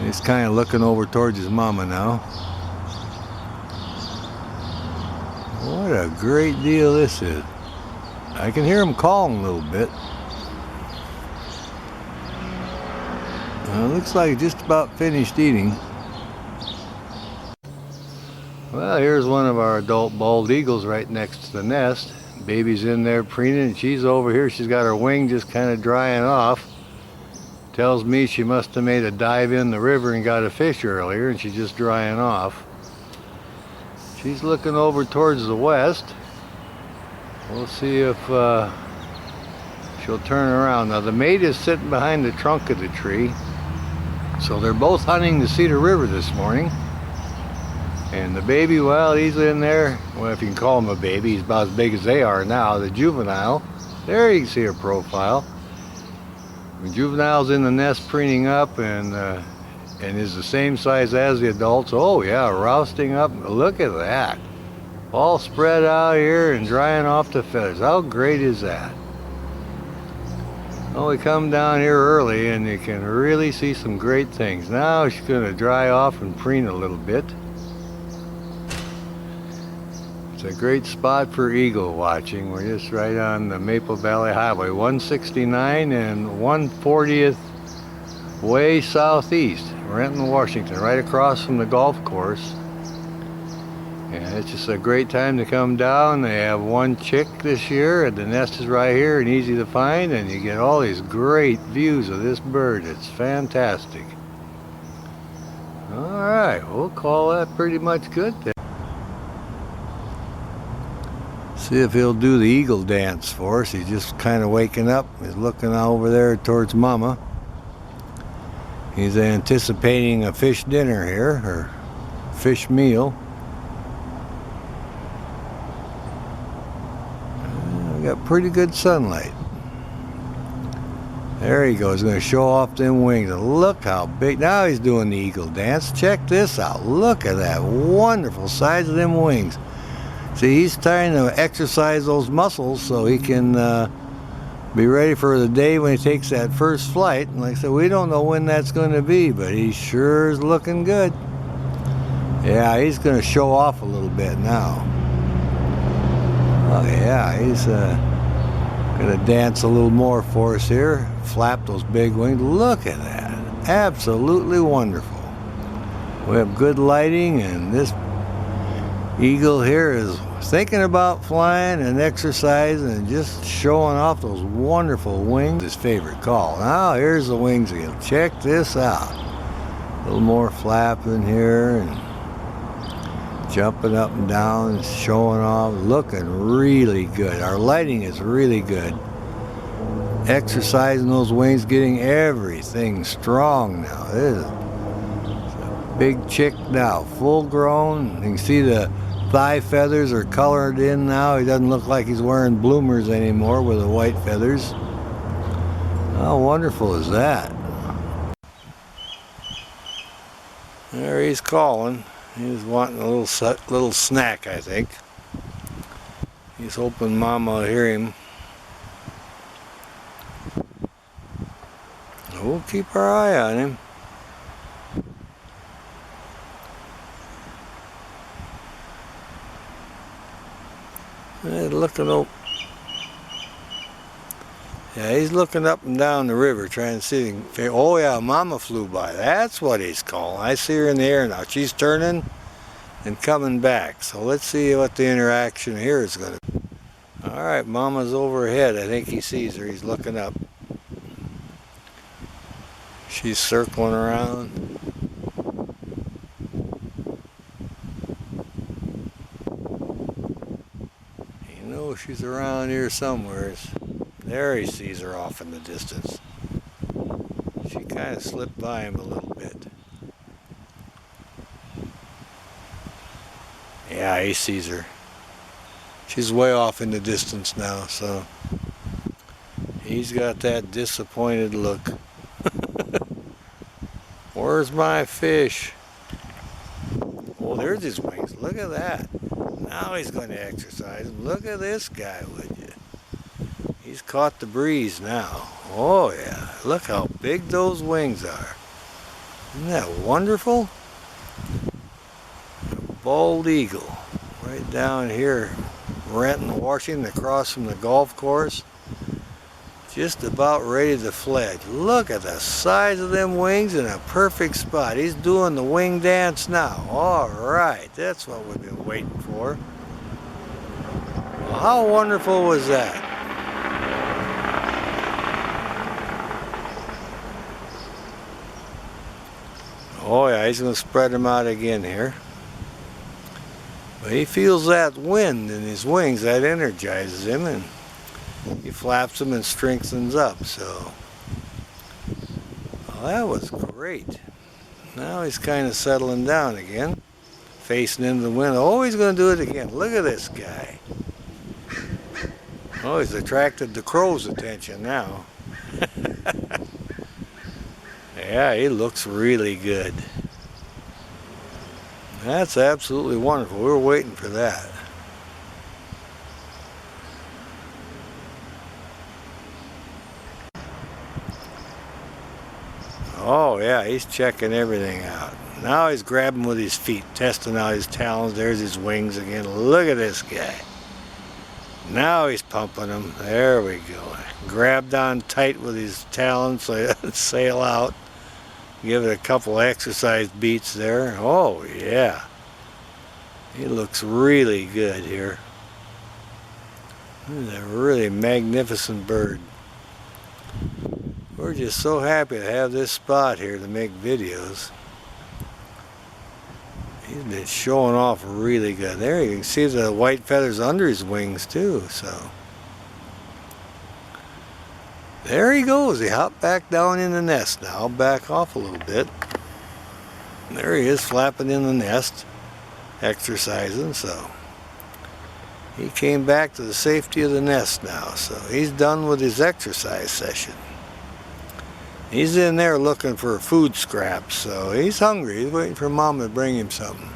He's kind of looking over towards his mama now. What a great deal this is. I can hear him calling a little bit. It looks like he's just about finished eating. Well, here's one of our adult bald eagles right next to the nest. Baby's in there preening, and she's over here. She's got her wing just kind of drying off. Tells me she must have made a dive in the river and got a fish earlier, and she's just drying off. She's looking over towards the west. We'll see if she'll turn around. Now the mate is sitting behind the trunk of the tree. So they're both hunting the Cedar River this morning. And the baby, well, he's in there. Well, if you can call him a baby, he's about as big as they are now. The juvenile, there you can see her profile. The juvenile's in the nest preening up and is the same size as the adults. Oh yeah, rousting up. Look at that. All spread out here and drying off the feathers. How great is that? Well, we come down here early and you can really see some great things. Now she's going to dry off and preen a little bit. It's a great spot for eagle watching. We're just right on the Maple Valley Highway, 169 and 140th way southeast, Renton, Washington, right across from the golf course. And it's just a great time to come down. They have one chick this year, and the nest is right here and easy to find, and you get all these great views of this bird. It's fantastic. All right, we'll call that pretty much good then. See if he'll do the eagle dance for us. He's just kind of waking up. He's looking over there towards Mama. He's anticipating a fish dinner here, or fish meal. We got pretty good sunlight. There he goes. He's going to show off them wings. And look how big. Now he's doing the eagle dance. Check this out. Look at that wonderful size of them wings. See, he's trying to exercise those muscles so he can be ready for the day when he takes that first flight. And like I said, we don't know when that's going to be, but he sure is looking good. Yeah, he's going to show off a little bit now. Oh yeah, he's going to dance a little more for us here. Flap those big wings. Look at that. Absolutely wonderful. We have good lighting, and this eagle here is thinking about flying and exercising and just showing off those wonderful wings. His favorite call. Now here's the wings again. Check this out. A little more flapping here and jumping up and down and showing off. Looking really good. Our lighting is really good. Exercising those wings, getting everything strong now. This is a big chick now, full grown. You can see the thigh feathers are colored in now. He doesn't look like he's wearing bloomers anymore with the white feathers. How wonderful is that? There he's calling. He's wanting a little snack, I think. He's hoping Mama will hear him. We'll keep our eye on him. Looking up. Yeah, he's looking up and down the river trying to see. Oh yeah, Mama flew by. That's what he's calling. I see her in the air now. She's turning and coming back. So let's see what the interaction here is going to be. All right, Mama's overhead. I think he sees her. He's looking up. She's circling around. She's around here somewhere. There he sees her off in the distance. She kind of slipped by him a little bit. Yeah, he sees her. She's way off in the distance now, so he's got that disappointed look. Where's my fish? Oh, there's his wings. Look at that. Now he's going to exercise. Look at this guy, would you? He's caught the breeze now. Oh yeah, look how big those wings are. Isn't that wonderful? A bald eagle right down here, Renton, Washington, across from the golf course. Just about ready to fledge. Look at the size of them wings in a perfect spot. He's doing the wing dance now. All right, that's what we've been waiting for. Well, how wonderful was that? Oh yeah, he's going to spread them out again here. But he feels that wind in his wings. That energizes him, and he flaps them and strengthens up. So, well, that was great. Now he's kind of settling down again, facing into the wind. Oh, he's going to do it again. Look at this guy. Oh, he's attracted the crow's attention now. Yeah, he looks really good. That's absolutely wonderful. We were waiting for that. Oh yeah, he's checking everything out. Now he's grabbing with his feet, testing out his talons. There's his wings again. Look at this guy. Now he's pumping them. There we go. Grabbed on tight with his talons so he doesn't sail out. Give it a couple exercise beats there. Oh yeah. He looks really good here. He's a really magnificent bird. We're just so happy to have this spot here to make videos. He's been showing off really good. There you can see the white feathers under his wings too. So there he goes. He hopped back down in the nest now. I'll back off a little bit. There he is flapping in the nest, exercising. So he came back to the safety of the nest now. So he's done with his exercise session. He's in there looking for food scraps, so he's hungry. He's waiting for Mom to bring him something.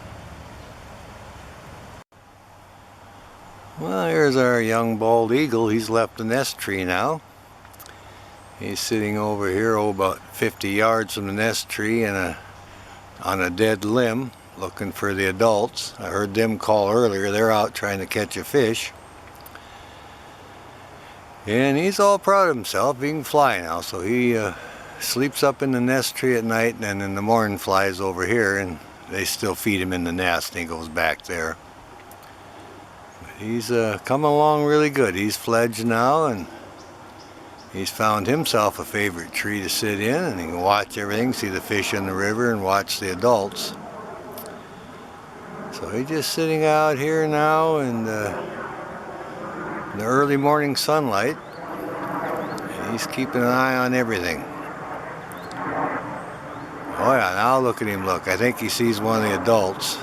Well, here's our young bald eagle. He's left the nest tree now. He's sitting over here, about 50 yards from the nest tree on a dead limb, looking for the adults. I heard them call earlier. They're out trying to catch a fish. And he's all proud of himself. He can fly now, so he sleeps up in the nest tree at night, and then in the morning flies over here, and they still feed him in the nest, and he goes back there. But he's coming along really good. He's fledged now, and he's found himself a favorite tree to sit in, and he can watch everything, see the fish in the river, and watch the adults. So he's just sitting out here now in the early morning sunlight, and he's keeping an eye on everything. Oh yeah, now look at him look. I think he sees one of the adults.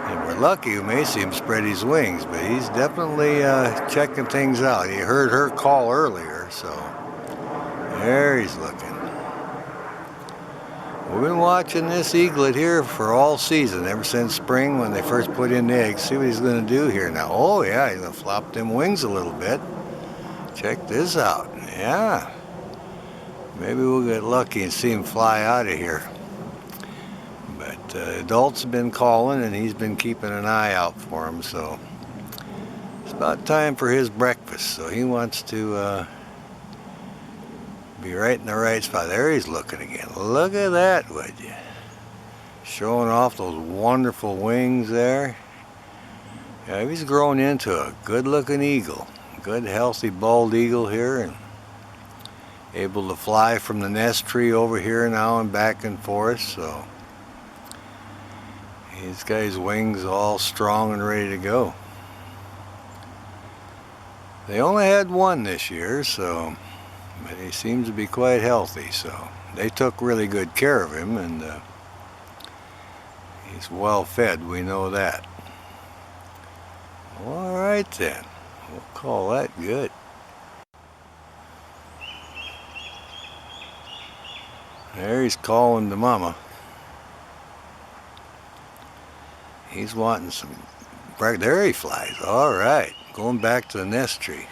And we're lucky, we may see him spread his wings, but he's definitely checking things out. He heard her call earlier, so there he's looking. We've been watching this eaglet here for all season, ever since spring when they first put in the eggs. See what he's going to do here now. Oh yeah, he's going to flop them wings a little bit. Check this out. Yeah. Maybe we'll get lucky and see him fly out of here. But adults have been calling, and he's been keeping an eye out for him, so it's about time for his breakfast. So he wants to be right in the right spot. There he's looking again. Look at that, would you? Showing off those wonderful wings there. Yeah, he's grown into a good-looking eagle. Good, healthy, bald eagle here, and able to fly from the nest tree over here now and back and forth. So he's got his wings all strong and ready to go. They only had one this year, so but he seems to be quite healthy, so they took really good care of him, and he's well fed, we know that. All right then, we'll call that good. There he's calling to mama. He's wanting some breakfast. There he flies. All right, going back to the nest tree.